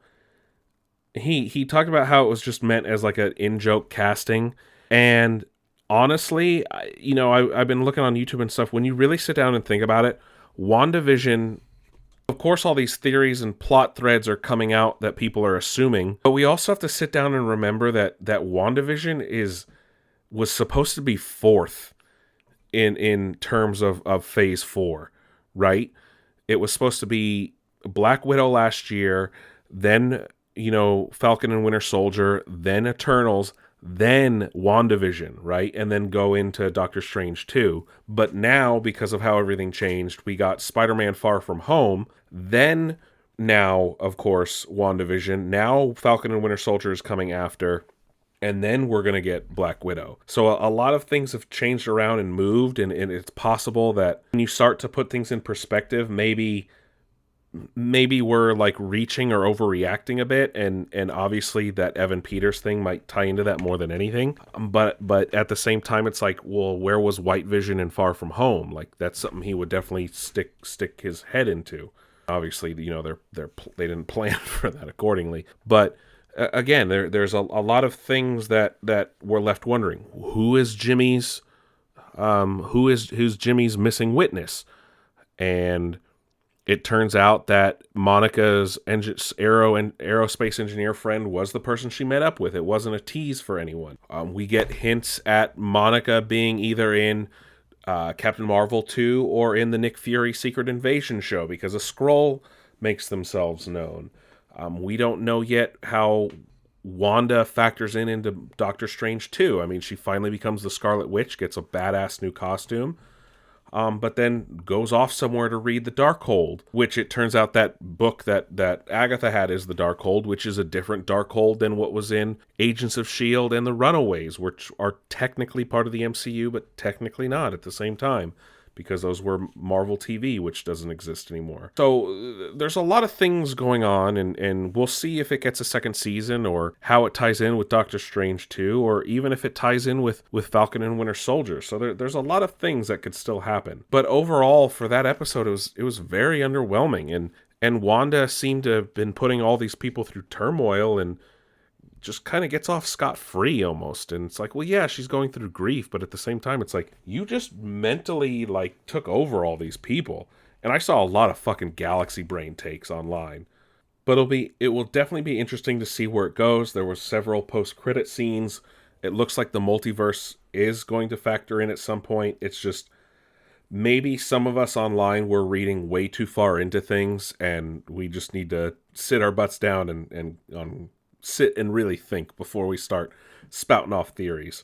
he talked about how it was just meant as, like, an in-joke casting. And honestly, I've been looking on YouTube and stuff. When you really sit down and think about it, WandaVision, of course, all these theories and plot threads are coming out that people are assuming. But we also have to sit down and remember that WandaVision was supposed to be fourth in terms of phase 4, right? It was supposed to be Black Widow last year, then, you know, Falcon and Winter Soldier, then Eternals, then WandaVision, right? And then go into Doctor Strange 2. But now, because of how everything changed, we got Spider-Man Far From Home, then now, of course, WandaVision, now Falcon and Winter Soldier is coming after, and then we're going to get Black Widow. So a lot of things have changed around and moved, and it's possible that when you start to put things in perspective, maybe we're, like, reaching or overreacting a bit, and obviously that Evan Peters thing might tie into that more than anything. But at the same time, it's like, well, where was White Vision in Far From Home? Like, that's something he would definitely stick his head into. Obviously, you know, they didn't plan for that accordingly, but again, there's a lot of things that we're left wondering. Who's Jimmy's missing witness? And It turns out that Monica's aerospace engineer friend was the person she met up with. It wasn't a tease for anyone. We get hints at Monica being either in Captain Marvel 2 or in the Nick Fury Secret Invasion show because a Skrull makes themselves known. We don't know yet how Wanda factors into Doctor Strange 2. I mean, she finally becomes the Scarlet Witch, gets a badass new costume, but then goes off somewhere to read the Darkhold, which it turns out that book that Agatha had is the Darkhold, which is a different Darkhold than what was in Agents of S.H.I.E.L.D. and the Runaways, which are technically part of the MCU, but technically not at the same time, because those were Marvel TV, which doesn't exist anymore. So there's a lot of things going on, and we'll see if it gets a second season or how it ties in with Doctor Strange 2, or even if it ties in with Falcon and Winter Soldier. So there's a lot of things that could still happen. But overall, for that episode, it was very underwhelming, and Wanda seemed to have been putting all these people through turmoil and just kind of gets off scot-free almost. And it's like, well, yeah, she's going through grief, but at the same time, it's like, you just mentally, like, took over all these people. And I saw a lot of fucking galaxy brain takes online. But it will definitely be interesting to see where it goes. There were several post-credit scenes. It looks like the multiverse is going to factor in at some point. It's just, maybe some of us online were reading way too far into things, and we just need to sit our butts down and sit and really think before we start spouting off theories.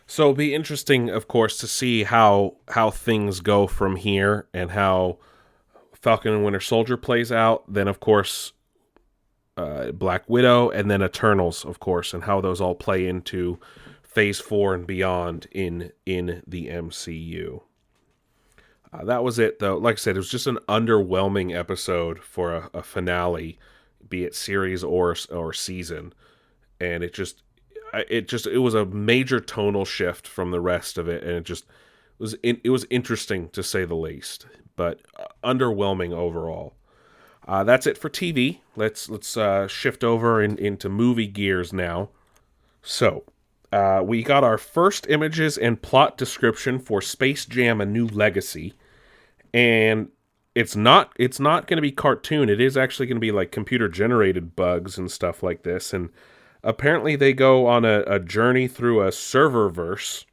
So it'll be interesting, of course, to see how things go from here and how Falcon and Winter Soldier plays out. Then, of course, Black Widow, and then Eternals, of course, and how those all play into Phase 4 and beyond in the MCU. That was it, though. Like I said, it was just an underwhelming episode for a finale, be it series or season, and it was a major tonal shift from the rest of it, and it was interesting to say the least, but underwhelming overall. That's it for TV. Let's shift over into movie gears now. So we got our first images and plot description for Space Jam: A New Legacy, and it's not going to be cartoon. It is actually going to be like computer generated bugs and stuff like this. And apparently they go on a journey through a serververse,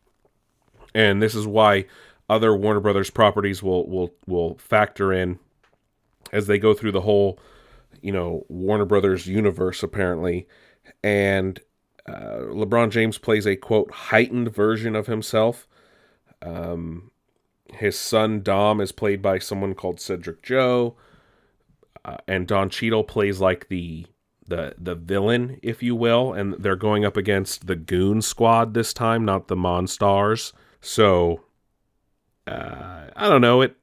and this is why other Warner Brothers properties will factor in as they go through the whole, Warner Brothers universe apparently. And LeBron James plays a quote heightened version of himself. His son Dom is played by someone called Cedric Joe, and Don Cheadle plays like the villain, if you will, and they're going up against the Goon Squad this time, not the Monstars. So I don't know. It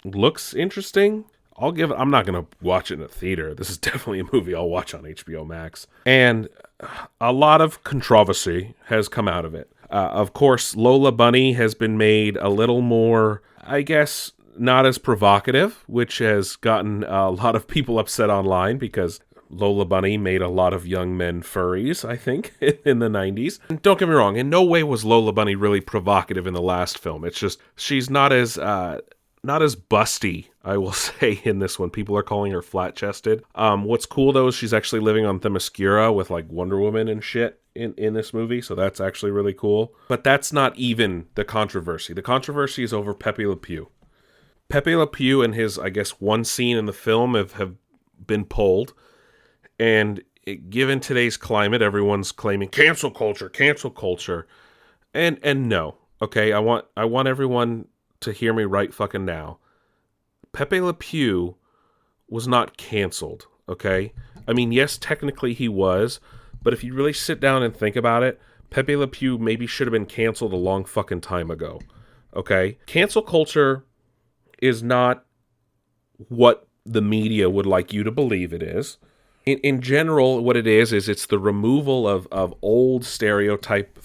looks interesting. I'm not going to watch it in a theater. This is definitely a movie I'll watch on HBO Max. And a lot of controversy has come out of it. Of course, Lola Bunny has been made a little more, I guess, not as provocative, which has gotten a lot of people upset online because Lola Bunny made a lot of young men furries, I think, in the 90s. And don't get me wrong, in no way was Lola Bunny really provocative in the last film. It's just, she's not as busty, I will say, in this one. People are calling her flat-chested. What's cool, though, is she's actually living on Themyscira with, like, Wonder Woman and shit in this movie, so that's actually really cool. But that's not even the controversy. The controversy is over Pepe Le Pew. Pepe Le Pew and his, I guess, one scene in the film have been pulled. And given today's climate, everyone's claiming cancel culture. And no. Okay, I want everyone to hear me right fucking now. Pepe Le Pew was not canceled, okay? I mean, yes, technically he was, but if you really sit down and think about it, Pepe Le Pew maybe should have been canceled a long fucking time ago, okay? Cancel culture is not what the media would like you to believe it is. In general, what it is it's the removal of old stereotype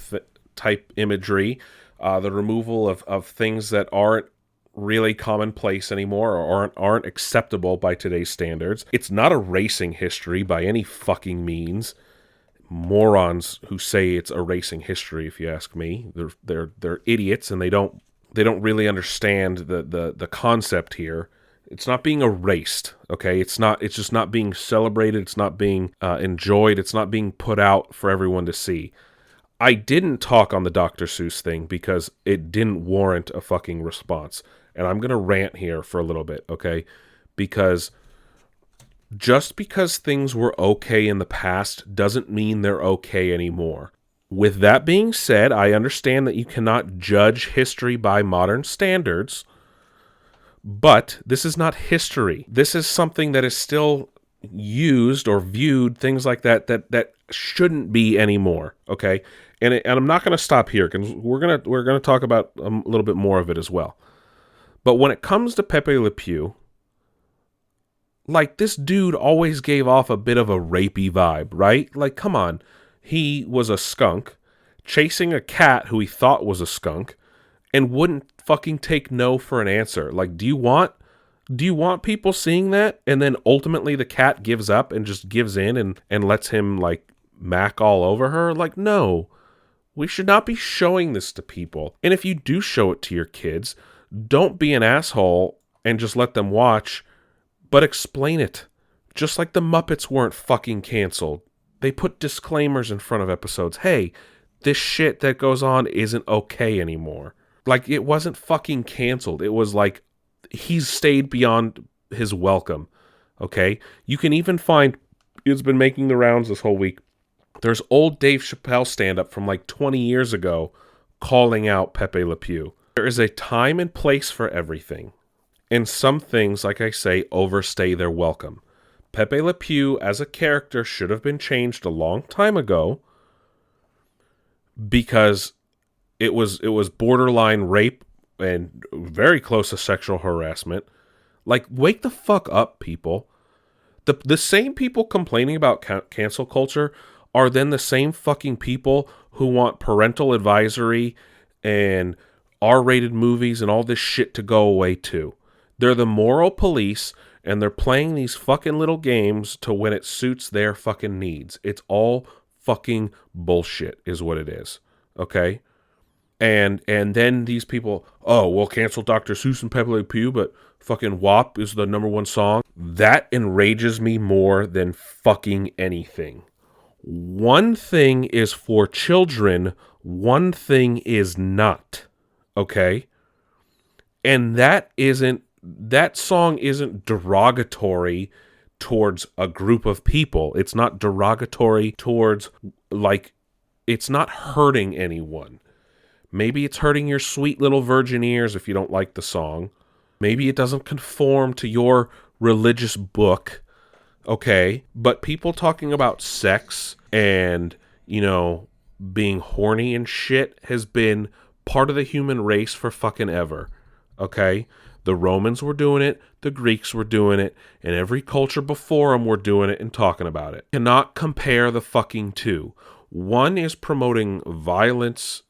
type imagery, the removal of things that aren't really commonplace anymore or aren't acceptable by today's standards. It's not erasing history by any fucking means. Morons who say it's erasing history, if you ask me, they're idiots, and they don't really understand the concept here. It's not being erased, okay? It's just not being celebrated. It's not being enjoyed. It's not being put out for everyone to see. I didn't talk on the Dr. Seuss thing because it didn't warrant a fucking response. And I'm going to rant here for a little bit, okay? Because just because things were okay in the past doesn't mean they're okay anymore. With that being said, I understand that you cannot judge history by modern standards, but this is not history. This is something that is still used or viewed, things like that shouldn't be anymore, okay? And I'm not going to stop here because we're going to talk about a little bit more of it as well. But when it comes to Pepe Le Pew, like, this dude always gave off a bit of a rapey vibe, right? Like, come on. He was a skunk chasing a cat who he thought was a skunk and wouldn't fucking take no for an answer. Like, do you want people seeing that? And then ultimately the cat gives up and just gives in and lets him, like, mac all over her? Like, no. We should not be showing this to people. And if you do show it to your kids, don't be an asshole and just let them watch, but explain it. Just like the Muppets weren't fucking canceled. They put disclaimers in front of episodes. Hey, this shit that goes on isn't okay anymore. Like, it wasn't fucking canceled. It was like, he's stayed beyond his welcome. Okay? You can even find, it's been making the rounds this whole week, there's old Dave Chappelle stand-up from like 20 years ago calling out Pepe Le Pew. There is a time and place for everything. And some things, like I say, overstay their welcome. Pepe Le Pew as a character should have been changed a long time ago because it was borderline rape and very close to sexual harassment. Like, wake the fuck up, people. The same people complaining about cancel culture are then the same fucking people who want parental advisory and R-rated movies and all this shit to go away too. They're the moral police, and they're playing these fucking little games to when it suits their fucking needs. It's all fucking bullshit is what it is. Okay? And then these people, oh, we'll cancel Dr. Seuss and Pepe Le Pew, but fucking WAP is the #1 song. That enrages me more than fucking anything. One thing is for children, one thing is not. Okay? And that song isn't derogatory towards a group of people. It's not derogatory towards, like, it's not hurting anyone. Maybe it's hurting your sweet little virgin ears if you don't like the song. Maybe it doesn't conform to your religious book. Okay, but people talking about sex and, being horny and shit has been part of the human race for fucking ever. Okay? The Romans were doing it, the Greeks were doing it, and every culture before them were doing it and talking about it. You cannot compare the fucking two. One is promoting violence,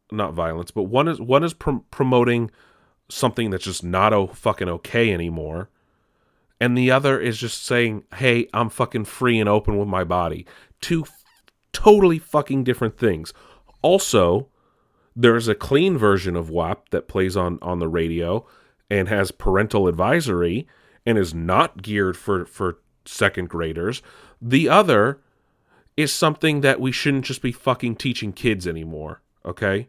not violence, but one is promoting something that's just not fucking okay anymore. And the other is just saying, hey, I'm fucking free and open with my body. Two totally fucking different things. Also, there's a clean version of WAP that plays on the radio and has parental advisory and is not geared for second graders. The other is something that we shouldn't just be fucking teaching kids anymore, okay?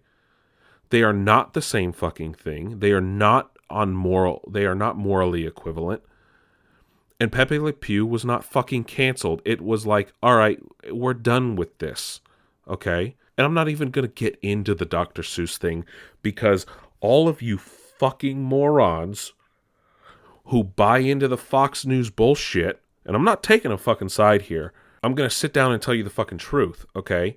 They are not the same fucking thing. They are not morally equivalent. And Pepe Le Pew was not fucking canceled. It was like, all right, we're done with this, okay? And I'm not even going to get into the Dr. Seuss thing because all of you fucking morons who buy into the Fox News bullshit, and I'm not taking a fucking side here. I'm going to sit down and tell you the fucking truth, okay?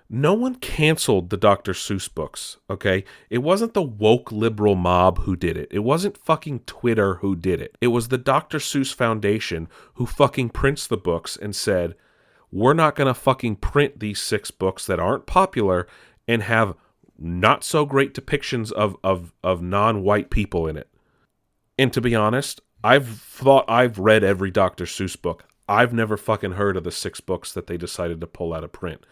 No one canceled the Dr. Seuss books, okay? It wasn't the woke liberal mob who did it. It wasn't fucking Twitter who did it. It was the Dr. Seuss Foundation who fucking prints the books and said, we're not going to fucking print these 6 books that aren't popular and have not so great depictions of non-white people in it. And to be honest, I've read every Dr. Seuss book. I've never fucking heard of the 6 books that they decided to pull out of print.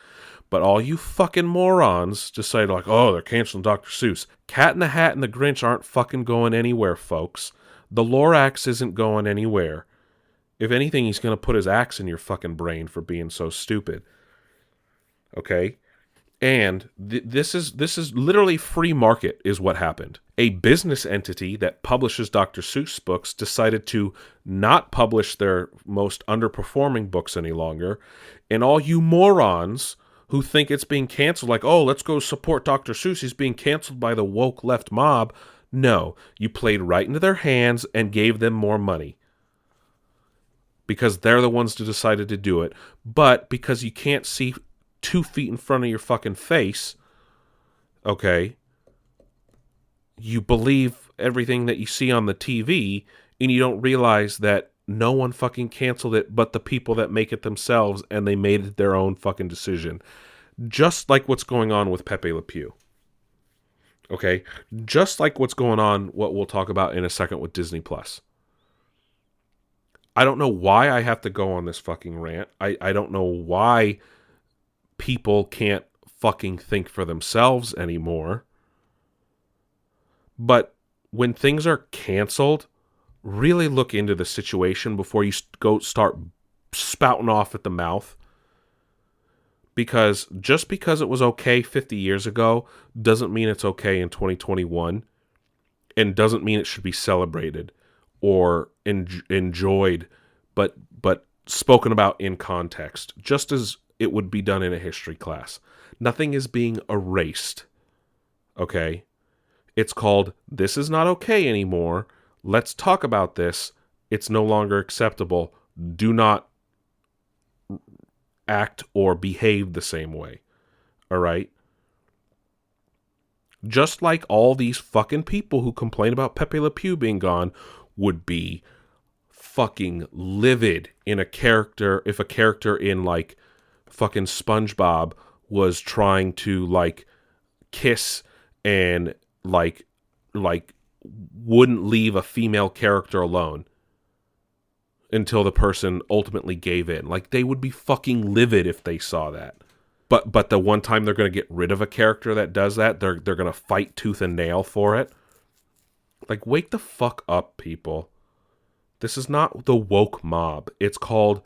But all you fucking morons decide like, oh, they're canceling Dr. Seuss. Cat in the Hat and the Grinch aren't fucking going anywhere, folks. The Lorax isn't going anywhere. If anything, he's going to put his axe in your fucking brain for being so stupid. Okay? And this is literally free market is what happened. A business entity that publishes Dr. Seuss books decided to not publish their most underperforming books any longer. And all you morons who think it's being canceled, like, oh, let's go support Dr. Seuss, he's being canceled by the woke left mob. No, you played right into their hands and gave them more money. Because they're the ones who decided to do it. But because you can't see 2 feet in front of your fucking face, okay, you believe everything that you see on the TV, and you don't realize that no one fucking canceled it but the people that make it themselves, and they made it their own fucking decision. Just like what's going on with Pepe Le Pew. Okay? Just like what's going on, what we'll talk about in a second with Disney+. I don't know why I have to go on this fucking rant. I don't know why people can't fucking think for themselves anymore. But when things are canceled, really look into the situation before you go start spouting off at the mouth. Because just because it was okay 50 years ago doesn't mean it's okay in 2021, and doesn't mean it should be celebrated or enjoyed, but spoken about in context, just as it would be done in a history class. Nothing is being erased, okay? It's called, this is not okay anymore. Let's talk about this. It's no longer acceptable. Do not act or behave the same way, all right? Just like all these fucking people who complain about Pepe Le Pew being gone would be fucking livid in a character, if a character in like fucking SpongeBob was trying to like kiss and like wouldn't leave a female character alone until the person ultimately gave in. Like, they would be fucking livid if they saw that. But the one time they're going to get rid of a character that does that, they're going to fight tooth and nail for it. Like, wake the fuck up, people. This is not the woke mob. It's called,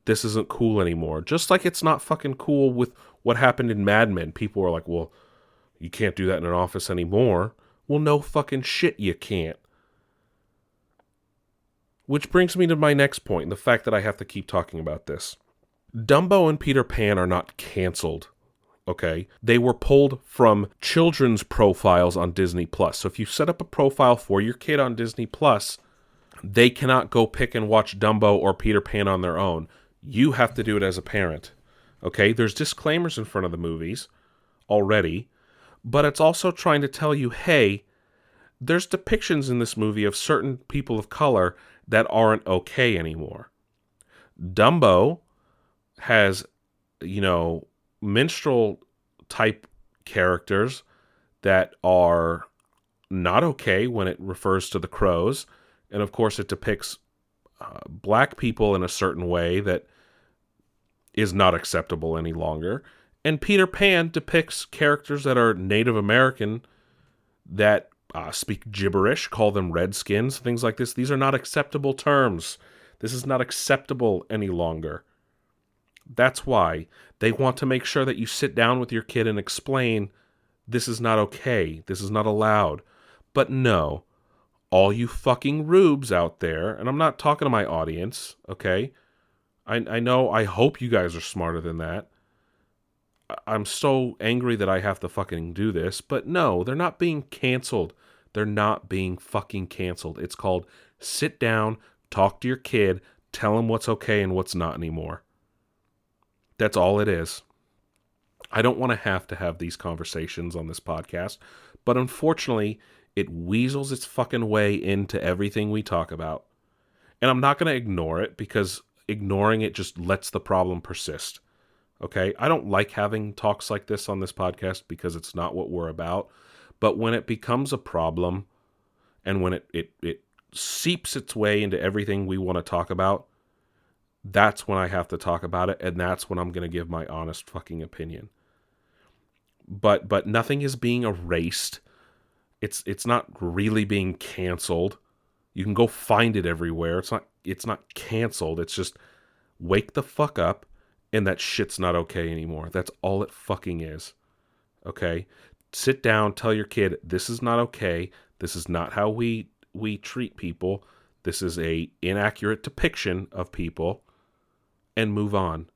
this isn't cool anymore. Just like it's not fucking cool with what happened in Mad Men. People were like, well, you can't do that in an office anymore. Well, no fucking shit you can't. Which brings me to my next point, the fact that I have to keep talking about this. Dumbo and Peter Pan are not canceled, okay? They were pulled from children's profiles on Disney+. So if you set up a profile for your kid on Disney+, they cannot go pick and watch Dumbo or Peter Pan on their own. You have to do it as a parent, okay? There's disclaimers in front of the movies already, but it's also trying to tell you, hey, there's depictions in this movie of certain people of color that aren't okay anymore. Dumbo has, minstrel type characters that are not okay when it refers to the crows. And of course it depicts black people in a certain way that is not acceptable any longer. And Peter Pan depicts characters that are Native American that speak gibberish, call them redskins, things like this. These are not acceptable terms. This is not acceptable any longer. That's why they want to make sure that you sit down with your kid and explain, this is not okay, this is not allowed. But no, all you fucking rubes out there, and I'm not talking to my audience, okay? I know, I hope you guys are smarter than that. I'm so angry that I have to fucking do this, but no, they're not being canceled. They're not being fucking canceled. It's called sit down, talk to your kid, tell him what's okay and what's not anymore. That's all it is. I don't want to have these conversations on this podcast, but unfortunately, it weasels its fucking way into everything we talk about. And I'm not going to ignore it, because ignoring it just lets the problem persist. Okay? I don't like having talks like this on this podcast because it's not what we're about. But when it becomes a problem, and when it seeps its way into everything we want to talk about, that's when I have to talk about it, and that's when I'm going to give my honest fucking opinion. But nothing is being erased. It's not really being canceled. You can go find it everywhere. It's not canceled. It's just wake the fuck up, and that shit's not okay anymore. That's all it fucking is. Okay? Sit down, tell your kid this is not okay. This is not how we treat people. This is a inaccurate depiction of people, and move on.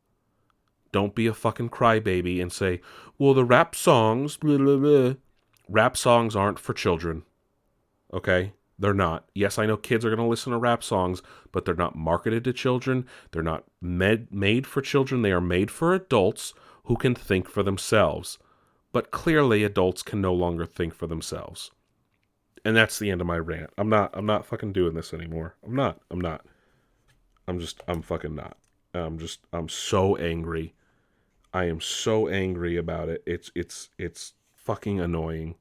Don't be a fucking crybaby and say, well, the rap songs, blah, blah, blah. Rap songs aren't for children. Okay? They're not. Yes, I know kids are going to listen to rap songs, but they're not marketed to children. They're not made for children. They are made for adults who can think for themselves. But clearly, adults can no longer think for themselves. And that's the end of my rant. I'm not fucking doing this anymore. I'm not. I'm fucking not. I'm so angry. I am so angry about it. It's fucking annoying.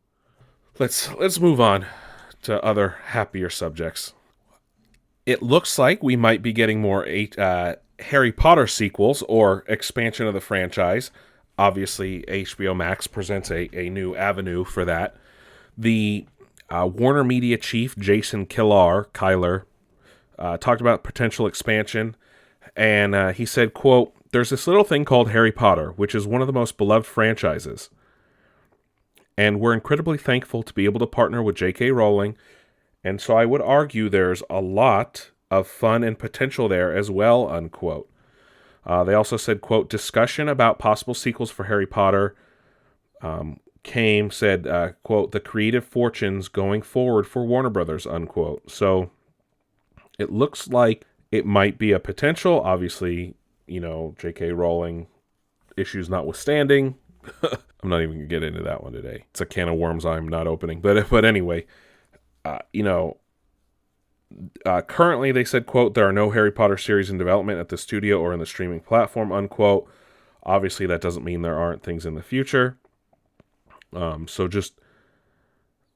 Let's move on to other happier subjects. It looks like we might be getting more Harry Potter sequels or expansion of the franchise. Obviously, HBO Max presents a new avenue for that. The Warner Media chief, Jason Kyler, talked about potential expansion, and he said, quote, "There's this little thing called Harry Potter, which is one of the most beloved franchises. And we're incredibly thankful to be able to partner with J.K. Rowling, and so I would argue there's a lot of fun and potential there as well," unquote. They also said, quote, "Discussion about possible sequels for Harry Potter said, quote, the creative fortunes going forward for Warner Brothers," unquote. So it looks like it might be a potential. Obviously, J.K. Rowling issues notwithstanding. I'm not even going to get into that one today. It's a can of worms I'm not opening. But anyway, currently they said, quote, "There are no Harry Potter series in development at the studio or in the streaming platform," unquote. Obviously, that doesn't mean there aren't things in the future. So just,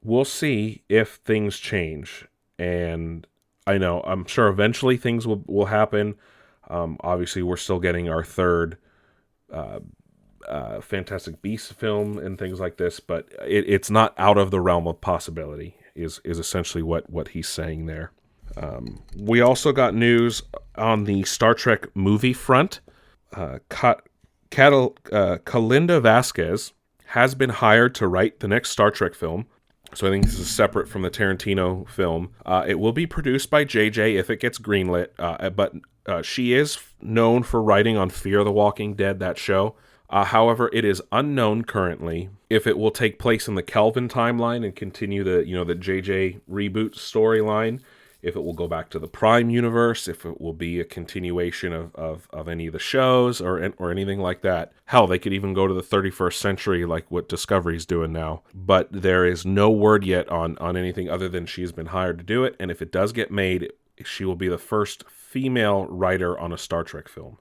we'll see if things change. And I'm sure eventually things will happen. Obviously, we're still getting our third Fantastic Beasts film and things like this, but it's not out of the realm of possibility, is essentially what he's saying there. We also got news on the Star Trek movie front. Kalinda Vasquez has been hired to write the next Star Trek film. So I think this is separate from the Tarantino film. It will be produced by JJ if it gets greenlit, but she is known for writing on Fear the Walking Dead, that show. However, it is unknown currently if it will take place in the Kelvin timeline and continue the JJ reboot storyline, if it will go back to the Prime universe, if it will be a continuation of any of the shows or anything like that. Hell, they could even go to the 31st century like what Discovery's doing now. But there is no word yet on anything other than she's been hired to do it, and if it does get made, she will be the first female writer on a Star Trek film.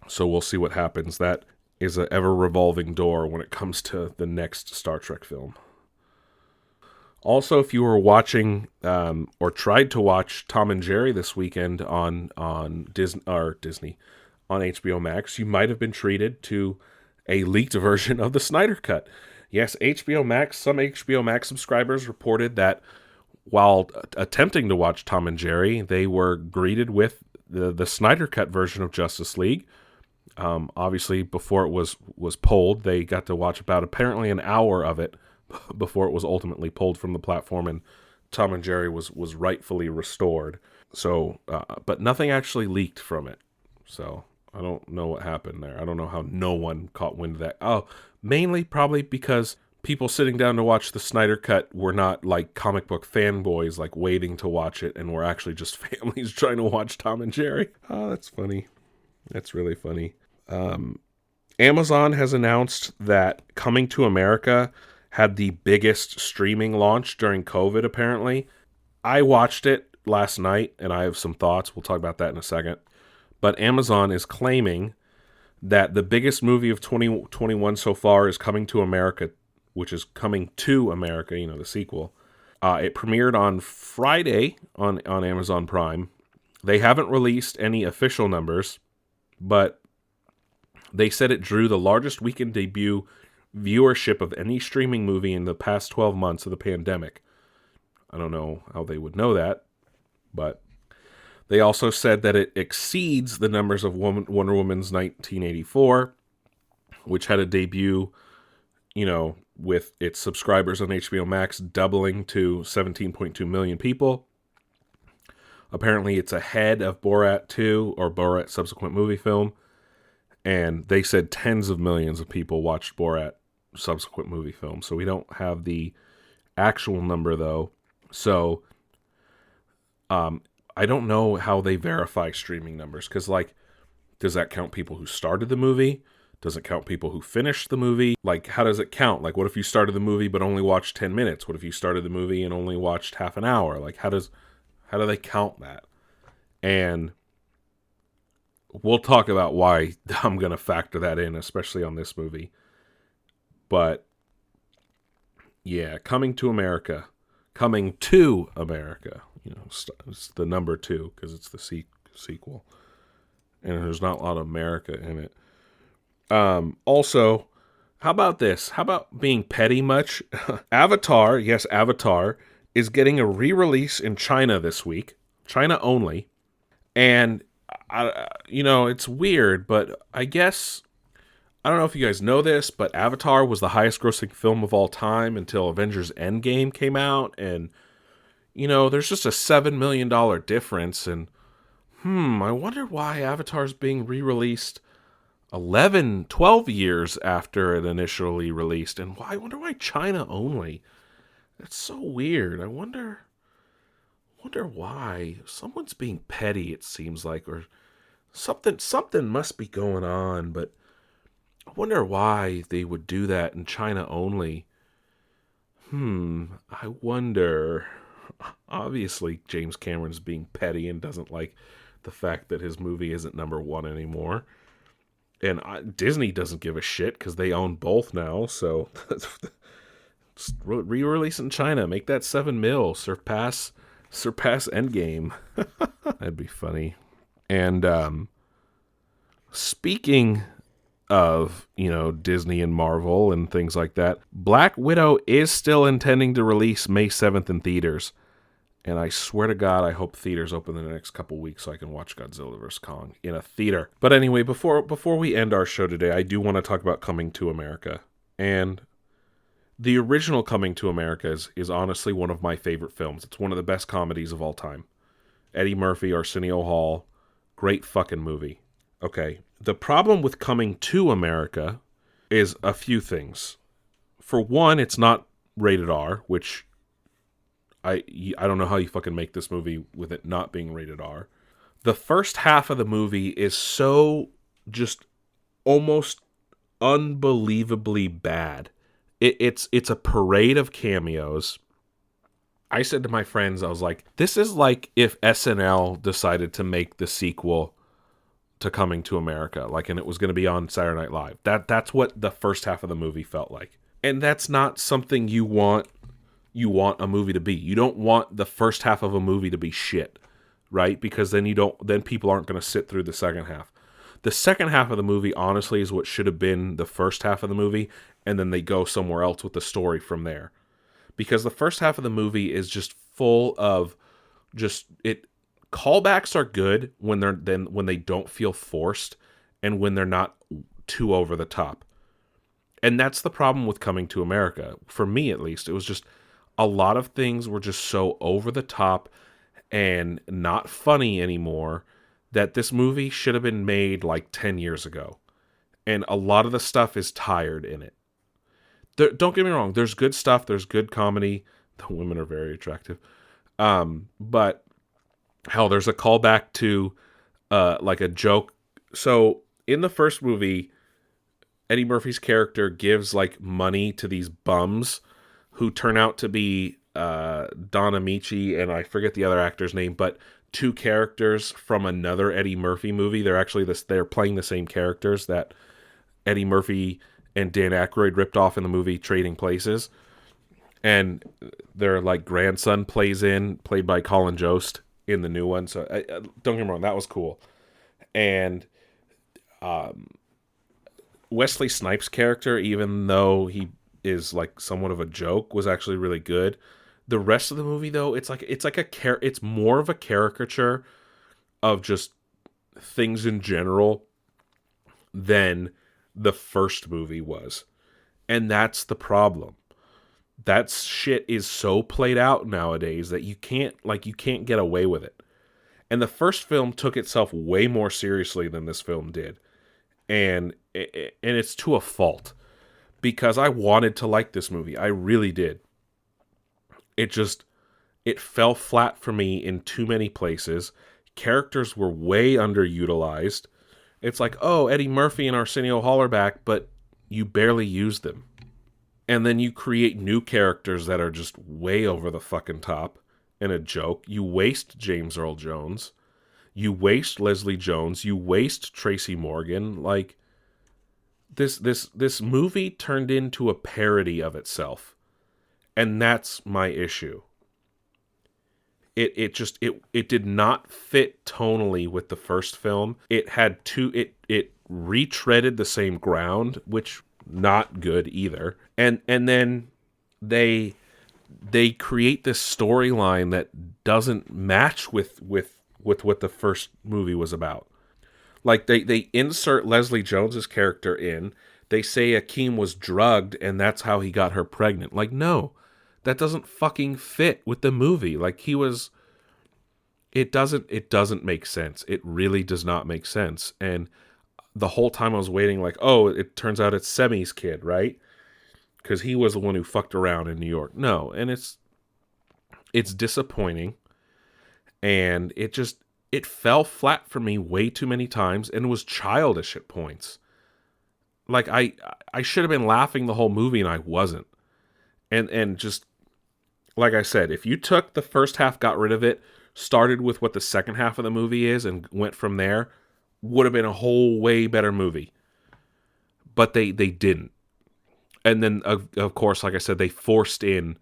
So we'll see what happens. That is an ever-revolving door when it comes to the next Star Trek film. Also, if you were watching or tried to watch Tom and Jerry this weekend on Disney on HBO Max, you might have been treated to a leaked version of the Snyder Cut. Yes, HBO Max. Some HBO Max subscribers reported that while attempting to watch Tom and Jerry, they were greeted with the Snyder Cut version of Justice League. Obviously, before it was pulled, they got to watch about apparently an hour of it before it was ultimately pulled from the platform, and Tom and Jerry was rightfully restored. So, but nothing actually leaked from it. So I don't know what happened there. I don't know how no one caught wind of that. Oh, mainly probably because people sitting down to watch the Snyder Cut were not like comic book fanboys, like waiting to watch it, and were actually just families trying to watch Tom and Jerry. Oh, that's funny. That's really funny. Amazon has announced that Coming to America had the biggest streaming launch during COVID, apparently. I watched it last night, and I have some thoughts. We'll talk about that in a second. But Amazon is claiming that the biggest movie of 2021 so far is Coming to America, which is Coming to America, the sequel. It premiered on Friday on Amazon Prime. They haven't released any official numbers, but they said it drew the largest weekend debut viewership of any streaming movie in the past 12 months of the pandemic. I don't know how they would know that, but they also said that it exceeds the numbers of Wonder Woman's 1984, which had a debut, with its subscribers on HBO Max doubling to 17.2 million people. Apparently, it's ahead of Borat 2, or Borat's subsequent movie film. And they said tens of millions of people watched Borat subsequent movie film. So we don't have the actual number, though. So I don't know how they verify streaming numbers. Because, does that count people who started the movie? Does it count people who finished the movie? How does it count? What if you started the movie but only watched 10 minutes? What if you started the movie and only watched half an hour? How do they count that? And we'll talk about why I'm going to factor that in, especially on this movie. But, yeah, Coming to America. It's the number 2 because it's the sequel. And there's not a lot of America in it. Also, how about this? How about being petty much? Avatar, yes, Avatar, is getting a re-release in China this week. China only. And, it's weird, but I guess, I don't know if you guys know this, but Avatar was the highest grossing film of all time until Avengers Endgame came out. And, there's just a $7 million difference. And, I wonder why Avatar's being re-released 12 years after it initially released. And I wonder why China only. That's so weird. I wonder why. Someone's being petty, it seems like, or something must be going on, but I wonder why they would do that in China only. I wonder. Obviously, James Cameron's being petty and doesn't like the fact that his movie isn't number 1 anymore. And Disney doesn't give a shit because they own both now. So re-release in China, make that 7 mil, surpass Endgame. That'd be funny. And speaking of Disney and Marvel and things like that, Black Widow is still intending to release May 7th in theaters. And I swear to God, I hope theaters open in the next couple weeks so I can watch Godzilla vs. Kong in a theater. But anyway, before we end our show today, I do want to talk about Coming to America. And the original Coming to America is honestly one of my favorite films. It's one of the best comedies of all time. Eddie Murphy, Arsenio Hall, great fucking movie. Okay, the problem with Coming to America is a few things. For one, it's not rated R, which I don't know how you fucking make this movie with it not being rated R. The first half of the movie is so just almost unbelievably bad. It's a parade of cameos. I said to my friends, I was like, this is like if SNL decided to make the sequel to Coming to America, and it was going to be on Saturday Night Live. That's what the first half of the movie felt like. And that's not something you want a movie to be. You don't want the first half of a movie to be shit, right? Because then people aren't going to sit through the second half. The second half of the movie, honestly, is what should have been the first half of the movie, and then they go somewhere else with the story from there. Because the first half of the movie is just full of callbacks are good when they don't feel forced and when they're not too over the top. And that's the problem with Coming to America. For me, at least, it was just a lot of things were just so over the top and not funny anymore that this movie should have been made 10 years ago. And a lot of the stuff is tired in it. Don't get me wrong. There's good stuff. There's good comedy. The women are very attractive. But hell, there's a callback to a joke. So in the first movie, Eddie Murphy's character gives money to these bums who turn out to be Don Amici and I forget the other actor's name, but two characters from another Eddie Murphy movie. They're playing the same characters that Eddie Murphy and Dan Aykroyd ripped off in the movie Trading Places. And their grandson played by Colin Jost in the new one. So don't get me wrong, that was cool. And Wesley Snipes' character, even though he is like somewhat of a joke, was actually really good. The rest of the movie, though, it's more of a caricature of just things in general than the first movie was. And that's the problem. That shit is so played out nowadays that you can't get away with it. And the first film took itself way more seriously than this film did. And it's to a fault because I wanted to like this movie. I really did. It fell flat for me in too many places. Characters were way underutilized. It's like, oh, Eddie Murphy and Arsenio Hall are back, but you barely use them. And then you create new characters that are just way over the fucking top and a joke. You waste James Earl Jones. You waste Leslie Jones. You waste Tracy Morgan. Like this movie turned into a parody of itself. And that's my issue. It did not fit tonally with the first film. It retreaded the same ground, which not good either. And then they create this storyline that doesn't match with what the first movie was about. Like they insert Leslie Jones's character in. They say Akeem was drugged and that's how he got her pregnant. Like, no, that doesn't fucking fit with the movie. Like it doesn't make sense. It really does not make sense. And the whole time I was waiting, like, oh, it turns out it's Semi's kid, right? Because he was the one who fucked around in New York. No, and it's disappointing, and it fell flat for me way too many times, and was childish at points. Like I should have been laughing the whole movie, and I wasn't. And just like I said, if you took the first half, got rid of it, started with what the second half of the movie is, and went from there, would have been a whole way better movie. But they didn't. And then, of course, like I said, they forced in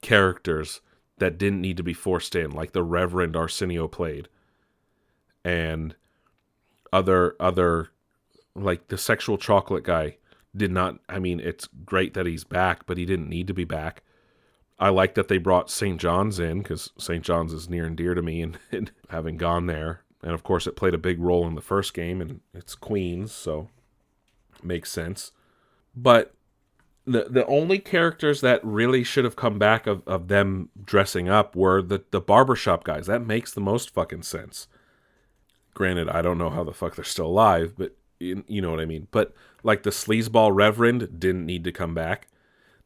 characters that didn't need to be forced in, like the Reverend Arsenio played. And other like the sexual chocolate guy did not, I mean, it's great that he's back, but he didn't need to be back. I like that they brought St. John's in, because St. John's is near and dear to me, and having gone there. And of course, it played a big role in the first game, and it's Queens, so it makes sense. But the only characters that really should have come back of them dressing up were the barbershop guys. That makes the most fucking sense. Granted, I don't know how the fuck they're still alive, but you know what I mean. But like the sleazeball Reverend didn't need to come back.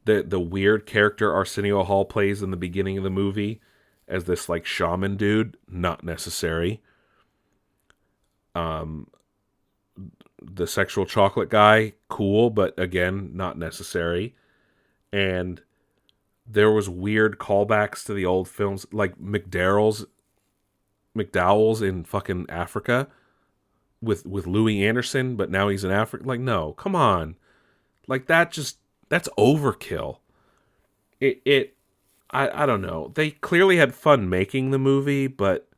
The weird character Arsenio Hall plays in the beginning of the movie as this like shaman dude, not necessary. The sexual chocolate guy, cool, but again, not necessary. And there was weird callbacks to the old films, like McDowell's in fucking Africa with Louis Anderson, but now he's in Africa. Like, no, come on. Like that's overkill. I don't know. They clearly had fun making the movie, but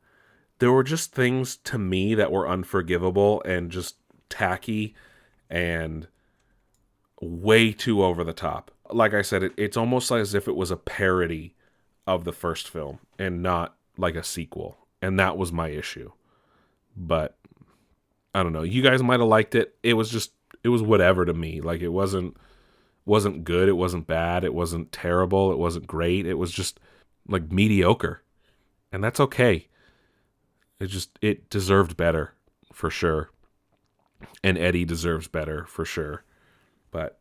there were just things to me that were unforgivable and just tacky and way too over the top. Like I said, it's almost as if it was a parody of the first film and not like a sequel. And that was my issue. But I don't know. You guys might have liked it. It was whatever to me. Like it wasn't good. It wasn't bad. It wasn't terrible. It wasn't great. It was just like mediocre. And that's okay. It deserved better for sure. And Eddie deserves better for sure. But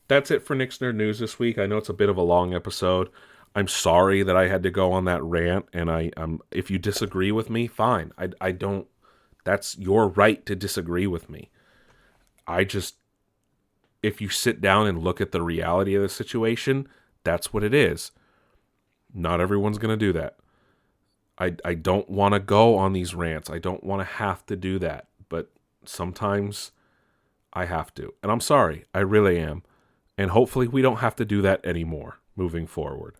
that's it for Nick's Nerd News this week. I know it's a bit of a long episode. I'm sorry that I had to go on that rant, and if you disagree with me, fine. I don't. That's your right to disagree with me. If you sit down and look at the reality of the situation, that's what it is. Not everyone's going to do that. I don't want to go on these rants. I don't want to have to do that, but sometimes I have to. And I'm sorry. I really am. And hopefully we don't have to do that anymore moving forward.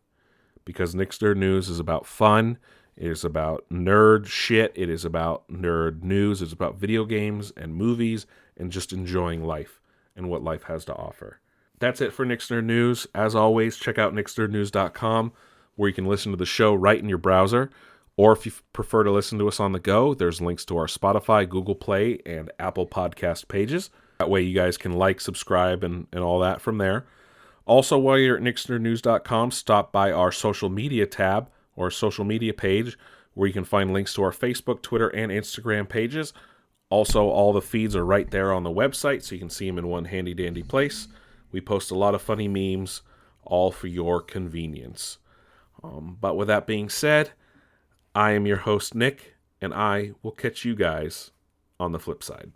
Because Nick's Nerd News is about fun. It is about nerd shit. It is about nerd news. It's about video games and movies and just enjoying life and what life has to offer. That's it for Nick's Nerd News. As always, check out nicksnerdnews.com where you can listen to the show right in your browser. Or if you prefer to listen to us on the go, there's links to our Spotify, Google Play, and Apple Podcast pages. That way you guys can like, subscribe, and all that from there. Also, while you're at nicksnerdnews.com, stop by our social media tab or social media page where you can find links to our Facebook, Twitter, and Instagram pages. Also, all the feeds are right there on the website, so you can see them in one handy-dandy place. We post a lot of funny memes, all for your convenience. But with that being said, I am your host, Nick, and I will catch you guys on the flip side.